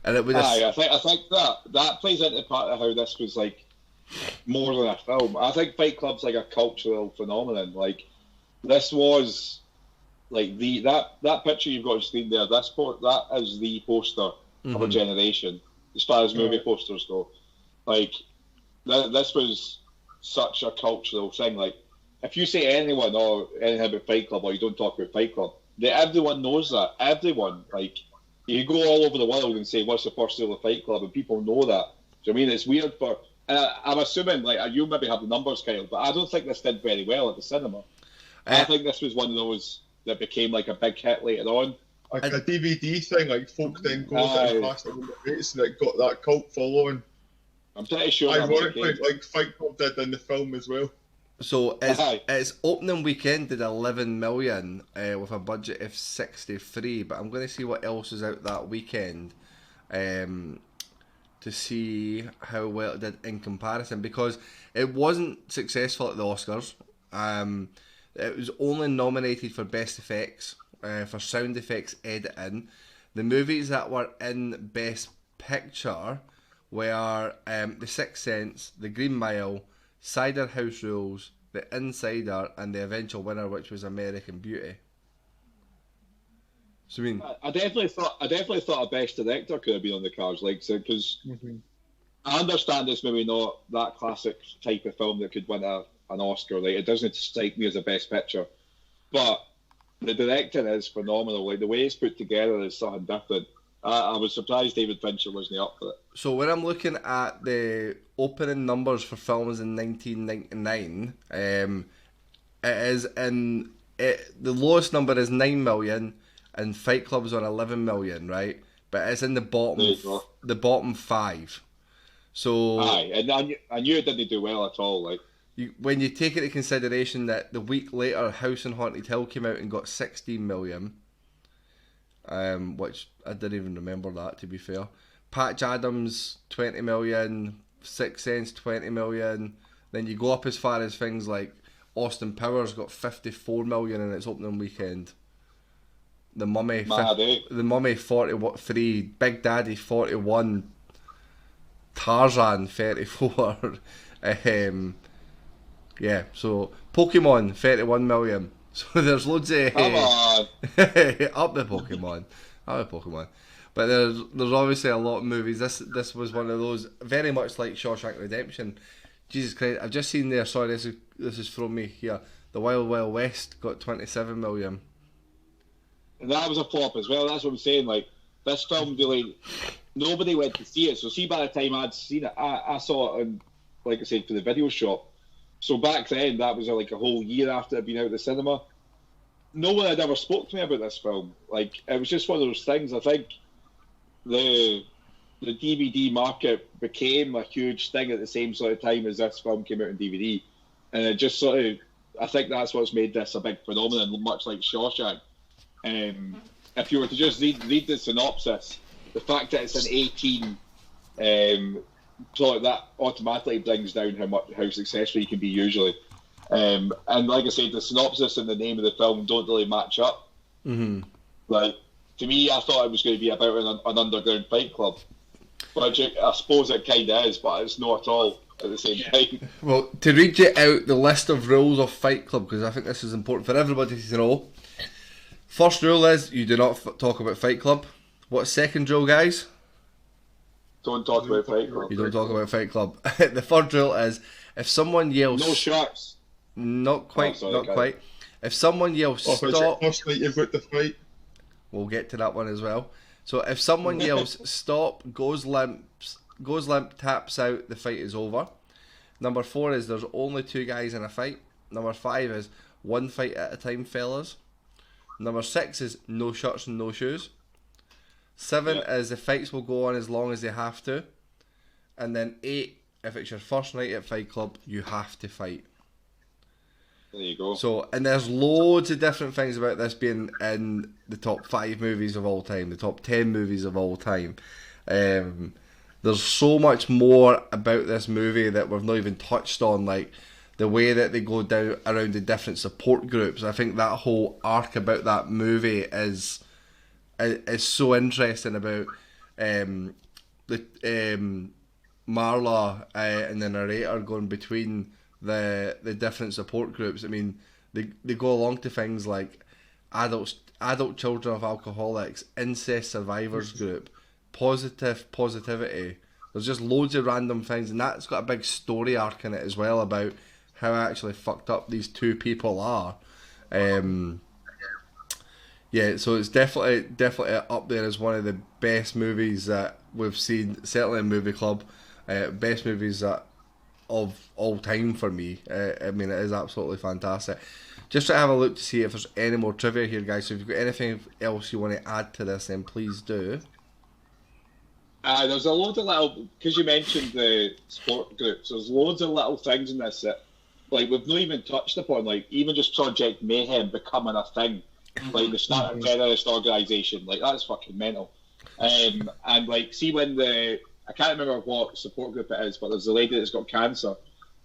And it was I think that plays into part of how this was like more than a film. I think Fight Club's like a cultural phenomenon. Like, this was like that picture you've got on screen there. That is the poster of a generation as far as movie posters go. Like, this was such a cultural thing. Like, if you say anything about Fight Club or you don't talk about Fight Club, everyone knows that. Everyone, like, you go all over the world and say, what's the first rule of Fight Club? And people know that. Do you know what I mean? It's weird for... I'm assuming, like, you maybe have the numbers, Kyle, but I don't think this did very well at the cinema. I think this was one of those that became, like, a big hit later on. Like a DVD thing, like, folk then go out and pass it on the rates, and it got that cult following. I'm pretty sure. Ironically, like Fight Club did in the film as well. So Aye. its opening weekend did 11 million with a budget of 63, but I'm going to see what else is out that weekend to see how well it did in comparison, because it wasn't successful at the Oscars. It was only nominated for Best Effects, for Sound Effects Editing. The movies that were in Best Picture were The Sixth Sense, The Green Mile, Cider House Rules, The Insider, and the eventual winner, which was American Beauty. So I mean, I definitely thought a best director could have been on the cards, like, so, because I understand it's maybe not that classic type of film that could win an Oscar. Like, it doesn't strike me as a best picture, but the directing is phenomenal. Like, the way it's put together is something different. I was surprised David Fincher wasn't up for it. so when I'm looking at the opening numbers for films in 1999, it is the lowest number is 9 million, and Fight Club's on 11 million, right? But it's in the bottom 5. So Aye, and I knew it didn't do well at all. Like, when you take into consideration that the week later House on Haunted Hill came out and got 16 million, which I didn't even remember that, to be fair. Patch Adams 20 million, Sixth Sense 20 million. Then you go up as far as things like Austin Powers got 54 million in its opening weekend. The Mummy, The Mummy 43, Big Daddy 41, Tarzan 34. Yeah, so Pokemon 31 million. So there's loads of come on. up the Pokemon. But there's obviously a lot of movies. This was one of those, very much like Shawshank Redemption. Jesus Christ, I've just seen there. Sorry, this is from me here. The Wild Wild West got 27 million. And that was a flop as well. That's what I'm saying. Like, this film, really, nobody went to see it. So, see, by the time I'd seen it, I saw it on, like I said, for the video shop. So back then, that was like a whole year after I'd been out of the cinema. No one had ever spoke to me about this film. Like, it was just one of those things. I think the DVD market became a huge thing at the same sort of time as this film came out on DVD, and it just sort of, I think that's what's made this a big phenomenon, much like Shawshank. If you were to just read the synopsis, the fact that it's an 18, so that automatically brings down how successful you can be usually. And like I said, the synopsis and the name of the film don't really match up. Mm-hmm. Like, to me, I thought it was going to be about an underground fight club, which I suppose it kind of is, but it's not at all at the same time. Well, to read you out the list of rules of Fight Club, because I think this is important for everybody to know. First rule is you do not talk about Fight Club. What's second rule, guys? Don't talk about Fight Club. You don't talk about Fight Club. The third rule is if someone yells... No sharks. Not quite, sorry, not quite. If someone yells stop... First night you've got the fight. We'll get to that one as well. So if someone yells stop, goes limp, taps out, the fight is over. Number 4 is there's only 2 guys in a fight. Number 5 is one fight at a time, fellas. Number 6 is no shirts and no shoes. 7 is the fights will go on as long as they have to. And then 8, if it's your first night at Fight Club, you have to fight. There you go. So, and there's loads of different things about this being in the top 5 movies of all time, the top 10 movies of all time. There's so much more about this movie that we've not even touched on, like the way that they go down around the different support groups. I think that whole arc about that movie is so interesting about Marla and the narrator going between the different support groups. I mean, they go along to things like adult children of alcoholics, incest survivors group, positivity. There's just loads of random things, and that's got a big story arc in it as well about how actually fucked up these 2 people are. Yeah, so it's definitely up there as one of the best movies that we've seen, certainly in Movie Club. Best movies that of all time for me. I mean, it is absolutely fantastic. Just to have a look to see if there's any more trivia here, guys. So if you've got anything else you want to add to this, then please do. There's a load of little, because you mentioned the sport groups, there's loads of little things in this that like we've not even touched upon, like even just Project Mayhem becoming a thing, like the start of a terrorist organisation, like that's fucking mental. And like, see when I can't remember what support group it is, but there's a lady that's got cancer,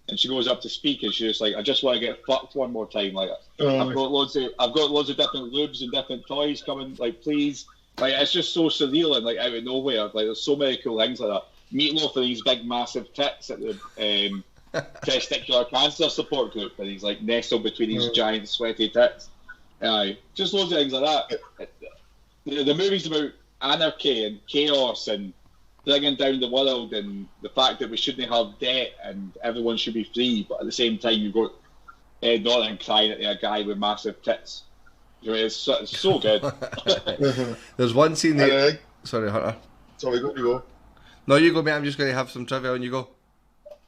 and she goes up to speak, and she's just like, I just want to get fucked one more time. Like, I've got loads of different lubes and different toys coming. Like, please, like it's just so surreal and like out of nowhere. Like, there's so many cool things like that. Meatloaf for these big massive tits at the testicular cancer support group, and he's like nestled between these giant sweaty tits. Just loads of things like that. The movie's about anarchy and chaos and bringing down the world, and the fact that we shouldn't have debt and everyone should be free, but at the same time you've got Ed Norton crying at a guy with massive tits. You know, it's so good. There's one scene there. Sorry, Hunter. Sorry, go. No, you go, mate. I'm just going to have some trivia and you go.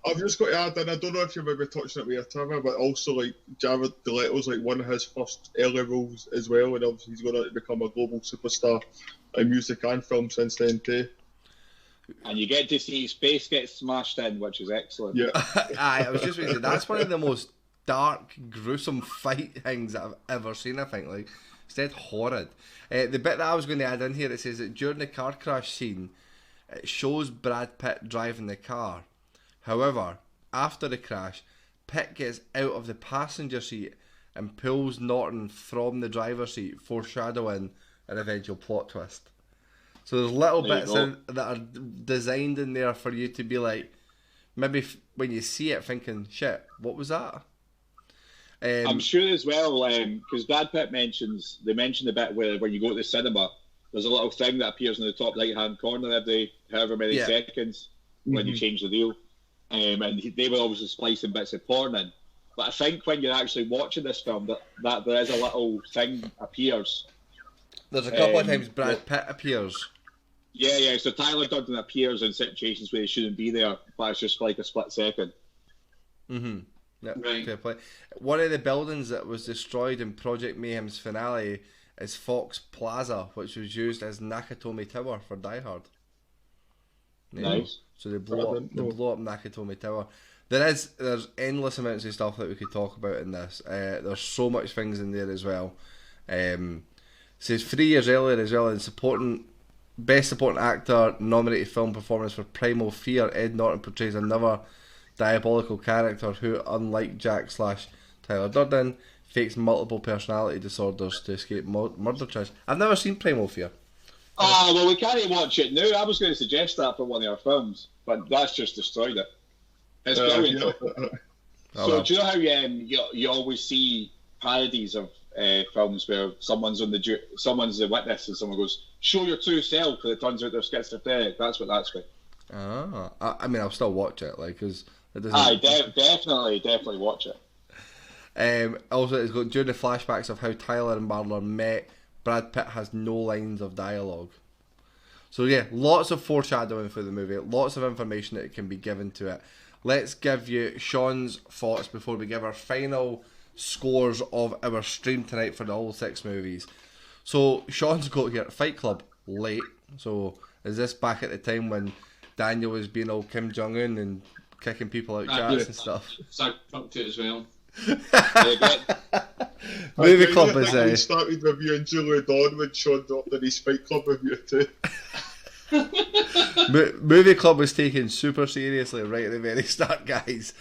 I've just got to add, and I don't know if you're maybe touching it with your trivia, but also like Jared Leto's like one of his first early roles as well, and obviously he's going to become a global superstar in music and film since then too. And you get to see space get smashed in, which is excellent. Yeah. I was just going to say, that's one of the most dark, gruesome fight things that I've ever seen, I think. Like, it's dead horrid. The bit that I was going to add in here, it says that during the car crash scene, it shows Brad Pitt driving the car. However, after the crash, Pitt gets out of the passenger seat and pulls Norton from the driver's seat, foreshadowing an eventual plot twist. So there's little bits that are designed in there for you to be like, maybe when you see it thinking, shit, what was that? I'm sure as well, because Brad Pitt they mention the bit where when you go to the cinema, there's a little thing that appears in the top right-hand corner every however many seconds when you change the reel. And they were obviously splicing bits of porn in. But I think when you're actually watching this film, that there is a little thing appears. There's a couple of times Brad Pitt appears. Yeah. So Tyler Durden appears in situations where he shouldn't be there, but it's just like a split second. Mm-hmm. Yeah, right. Fair play. One of the buildings that was destroyed in Project Mayhem's finale is Fox Plaza, which was used as Nakatomi Tower for Die Hard. Yeah. Nice. So they blow up Nakatomi Tower. There's endless amounts of stuff that we could talk about in this. There's so much things in there as well. Says 3 years earlier as well, in Best Supporting Actor nominated film performance for Primal Fear, Ed Norton portrays another diabolical character who, unlike Jack/Tyler Durden, fakes multiple personality disorders to escape murder charges. I've never seen Primal Fear. Well, we can't even watch it now. I was going to suggest that for one of our films, but that's just destroyed it. It's brilliant. So do you know how you always see parodies of films where someone's the witness and someone goes, "Show your true self," and it turns out they're schizophrenic. That's what that's for. I mean, I'll still watch it, like, because it doesn't. Definitely watch it. Also, it's got during the flashbacks of how Tyler and Marlon met. Brad Pitt has no lines of dialogue. So yeah, lots of foreshadowing for the movie, lots of information that can be given to it. Let's give you Sean's thoughts before we give our final scores of our stream tonight for the all 6 movies. So Sean's got here Fight Club, late. So is this back at the time when Daniel was being all Kim Jong-un and kicking people out jets and stuff? So I to it as well. Movie Club is we started reviewing Julia Dawn when Sean dropped in his Fight Club review too. Movie Club was taken super seriously right at the very start, guys.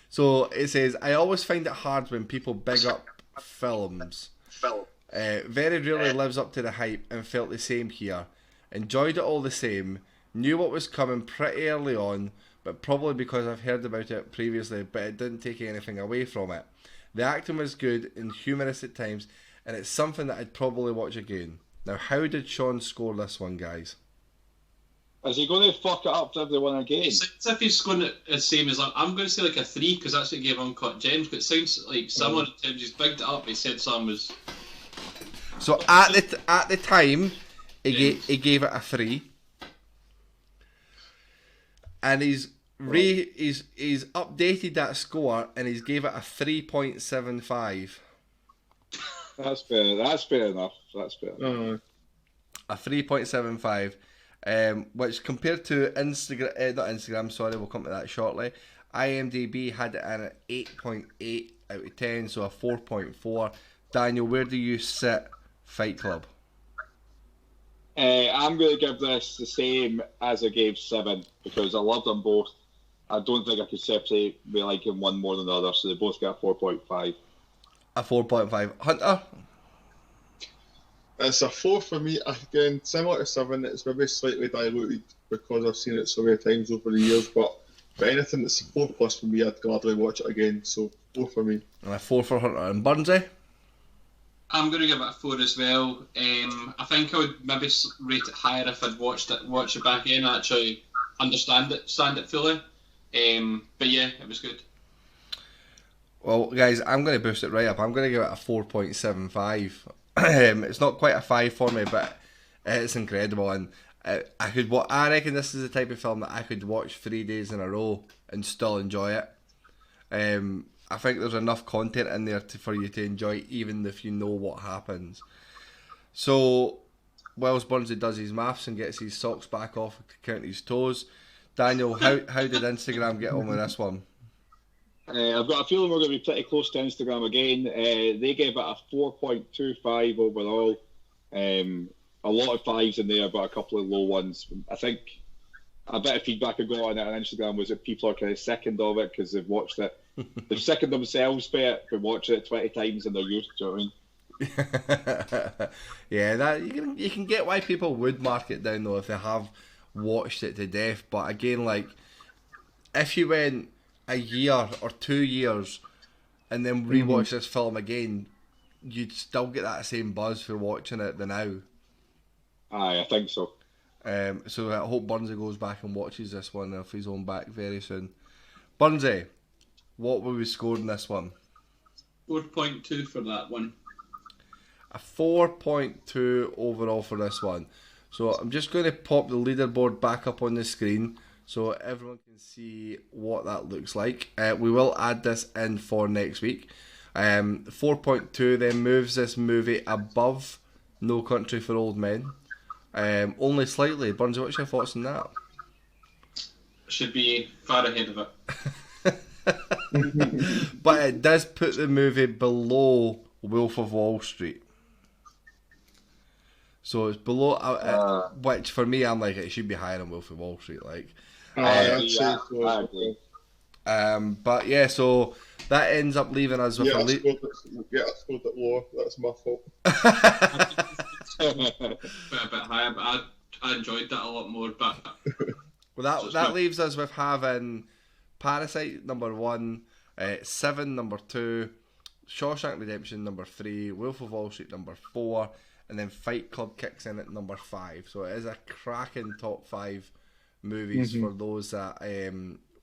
So it says, I always find it hard when people big up films. Very rarely lives up to the hype and felt the same here. Enjoyed it all the same. Knew what was coming pretty early on, but probably because I've heard about it previously, but it didn't take anything away from it. The acting was good and humorous at times, and it's something that I'd probably watch again. Now, how did Sean score this one, guys? Is he going to fuck it up for everyone again? It's if he's going to the same as I'm going to say like a 3 because that's what he gave Uncut Gems. But it sounds like someone just bigged it up. He said something was. So at the time, he gave it a 3, and he's updated that score and he's gave it a 3.75. That's fair enough. A 3.75, which compared to not Instagram, sorry, we'll come to that shortly. IMDb had it in at 8.8 out of 10, so a 4.4. Daniel, where do you sit Fight Club? I'm going to give this the same as I gave Se7en because I love them both. I don't think I could separate me liking one more than the other, so they both get a 4.5. A 4.5. Hunter? It's a 4 for me. Again, similar to Se7en, it's maybe slightly diluted because I've seen it so many times over the years, but anything that's a 4 plus for me, I'd gladly watch it again, so 4 for me. And a 4 for Hunter. And Burnsy? I'm going to give it a 4 as well. I think I would maybe rate it higher if I'd watched it back in, actually understand it fully. But yeah, it was good. Well, guys, I'm going to boost it right up. I'm going to give it a 4.75. It's not quite a 5 for me, but it's incredible. And I reckon this is the type of film that I could watch 3 days in a row and still enjoy it. I think there's enough content in there for you to enjoy, even if you know what happens. So, whilst Burnsy does his maths and gets his socks back off to count his toes, Daniel, how did Instagram get on with this one? I've got a feeling we're going to be pretty close to Instagram again. They gave it a 4.25 overall. A lot of 5s in there, but a couple of low ones. I think a bit of feedback I got on it on Instagram was that people are kind of sickened of it because they've watched it. They've sickened themselves by it, been watching it 20 times and they're used to it. You know what I mean? Yeah, that you can get why people would mark it down though if they have watched it to death. But again, like if you went a year or 2 years and then rewatch this film again, you'd still get that same buzz for watching it than now. Aye, I think so. So I hope Burnsy goes back and watches this one off his own back very soon. Burnsy, what were we scoring this one? 4.2 for that one. A 4.2 overall for this one. So I'm just going to pop the leaderboard back up on the screen so everyone can see what that looks like. We will add this in for next week. 4.2 then moves this movie above No Country for Old Men. Only slightly. Burnsy, what's your thoughts on that? Should be far ahead of it. But it does put the movie below Wolf of Wall Street. So it's below, which for me, I'm like, it should be higher than Wolf of Wall Street. Like, I'd say so. I agree. But yeah, so that ends up leaving us with I scored it lower. That's my fault. A bit higher, but I enjoyed that a lot more. But well, that leaves us with having Parasite number 1, Se7en number 2, Shawshank Redemption number 3, Wolf of Wall Street number 4, and then Fight Club kicks in at number 5. So it is a cracking top 5 movies for those that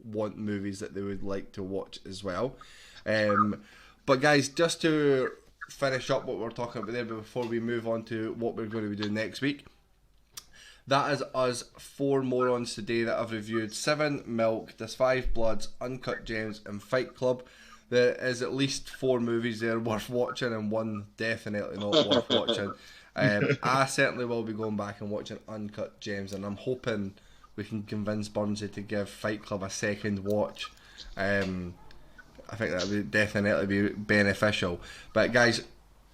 want movies that they would like to watch as well. But guys, just to finish up what we're talking about there before we move on to what we're going to be doing next week, that is us 4 morons today that have reviewed Se7en, Milk, There's 5 Bloods, Uncut Gems and Fight Club. There is at least 4 movies there worth watching and 1 definitely not worth watching. I certainly will be going back and watching Uncut Gems, and I'm hoping we can convince Burnsy to give Fight Club a second watch. I think that would definitely be beneficial. But guys,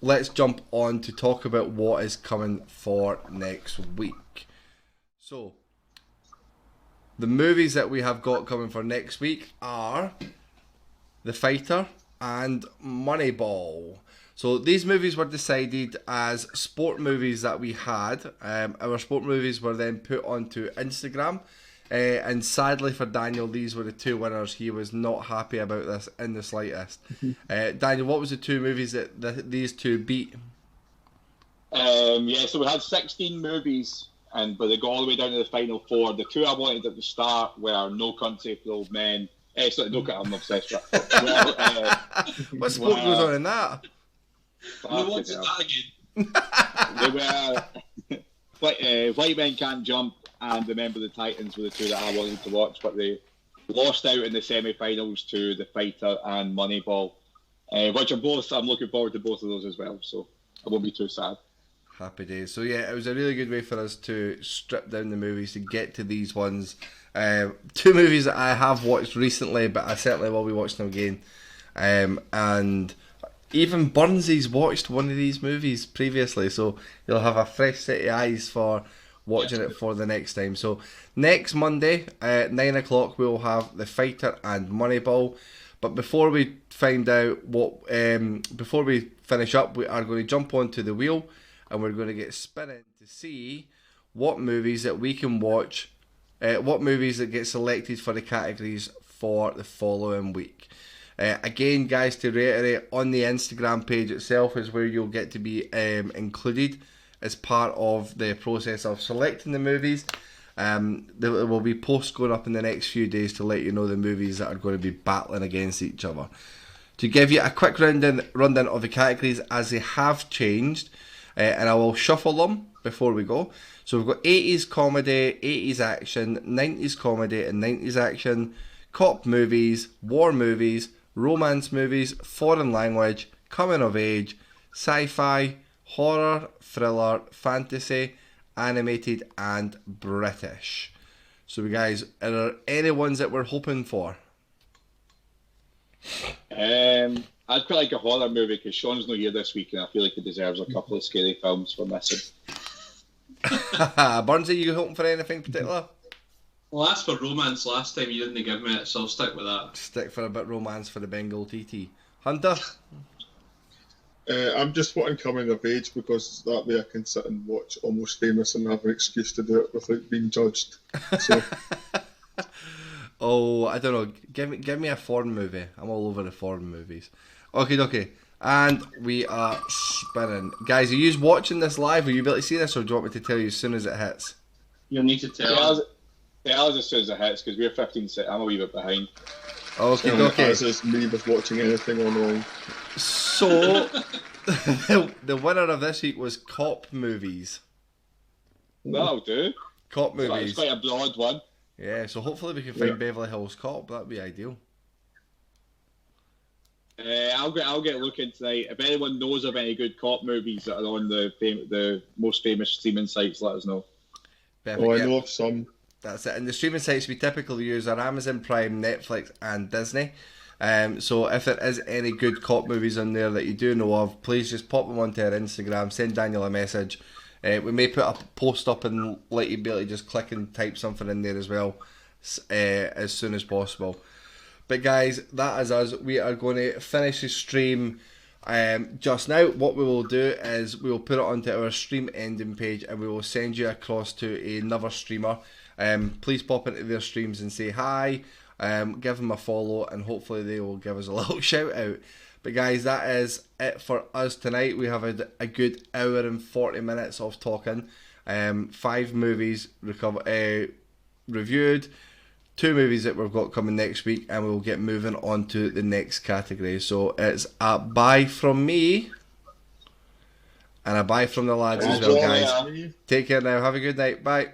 let's jump on to talk about what is coming for next week. So, the movies that we have got coming for next week are The Fighter and Moneyball. So these movies were decided as sport movies that we had. Our sport movies were then put onto Instagram. And sadly for Daniel, these were the 2 winners. He was not happy about this in the slightest. Daniel, what was the 2 movies that these 2 beat? So we had 16 movies, but they got all the way down to the final 4. The 2 I wanted at the start were No Country for Old Men. I'm obsessed with it. What sport goes on in that? What's that again? They were White Men Can't Jump and Remember the Titans were the 2 that I wanted to watch, but they lost out in the semi-finals to The Fighter and Moneyball, which I'm looking forward to both of those as well, so I won't be too sad. Happy days. So yeah, it was a really good way for us to strip down the movies to get to these ones. Two movies that I have watched recently, but I certainly will be watching them again. And even Burnsy's watched one of these movies previously, so you'll have a fresh set of eyes for watching it for the next time. So next Monday at 9 o'clock we'll have The Fighter and Moneyball. But before we find out before we finish up, we are going to jump onto the wheel and we're going to get spinning to see what movies that we can watch, what movies that get selected for the categories for the following week. Again, guys, to reiterate, on the Instagram page itself is where you'll get to be included as part of the process of selecting the movies. There will be posts going up in the next few days to let you know the movies that are going to be battling against each other. To give you a quick rundown of the categories as they have changed, and I will shuffle them before we go. So we've got 80s comedy, 80s action, 90s comedy and 90s action, cop movies, war movies, romance movies, foreign language, coming of age, sci-fi, horror, thriller, fantasy, animated and British. So guys, are there any ones that we're hoping for? I'd quite like a horror movie because Sean's not here this week and I feel like he deserves a couple of scary films for missing. Burnsy, you hoping for anything particular? Well, I asked for romance last time, you didn't give me it, so I'll stick with that. Stick for a bit romance for the Bengal TT. Hunter? I'm just wanting coming of age because that way I can sit and watch Almost Famous and have an excuse to do it without being judged. So. Oh, I don't know. Give me a foreign movie. I'm all over the foreign movies. Okay. And we are spinning. Guys, are you watching this live? Will you be able to see this or do you want me to tell you as soon as it hits? You'll need to tell us. Tell us as soon as it hits because we're 15 seconds. I'm a wee bit behind. Okay. As is me with watching anything online. So, the winner of this week was cop movies. That'll do. Cop movies. It's quite a broad one. Yeah, so hopefully we can find Beverly Hills Cop. That'd be ideal. I'll get looking tonight. If anyone knows of any good cop movies that are on the most famous streaming sites, let us know. Perfect, I know of some. That's it. And the streaming sites we typically use are Amazon Prime, Netflix, and Disney. So if there is any good cop movies on there that you do know of, please just pop them onto our Instagram. Send Daniel a message. We may put a post up and let you be able to just click and type something in there as well, as soon as possible. But guys, that is us. We are going to finish the stream just now. What we will do is we will put it onto our stream ending page and we will send you across to another streamer. Please pop into their streams and say hi, give them a follow, and hopefully they will give us a little shout out. But guys, that is it for us tonight. We have a good hour and 40 minutes of talking. 5 movies reviewed, 2 movies that we've got coming next week, and we will get moving on to the next category. So it's a bye from me and a bye from the lads as well, guys. Take care now. Have a good night. Bye.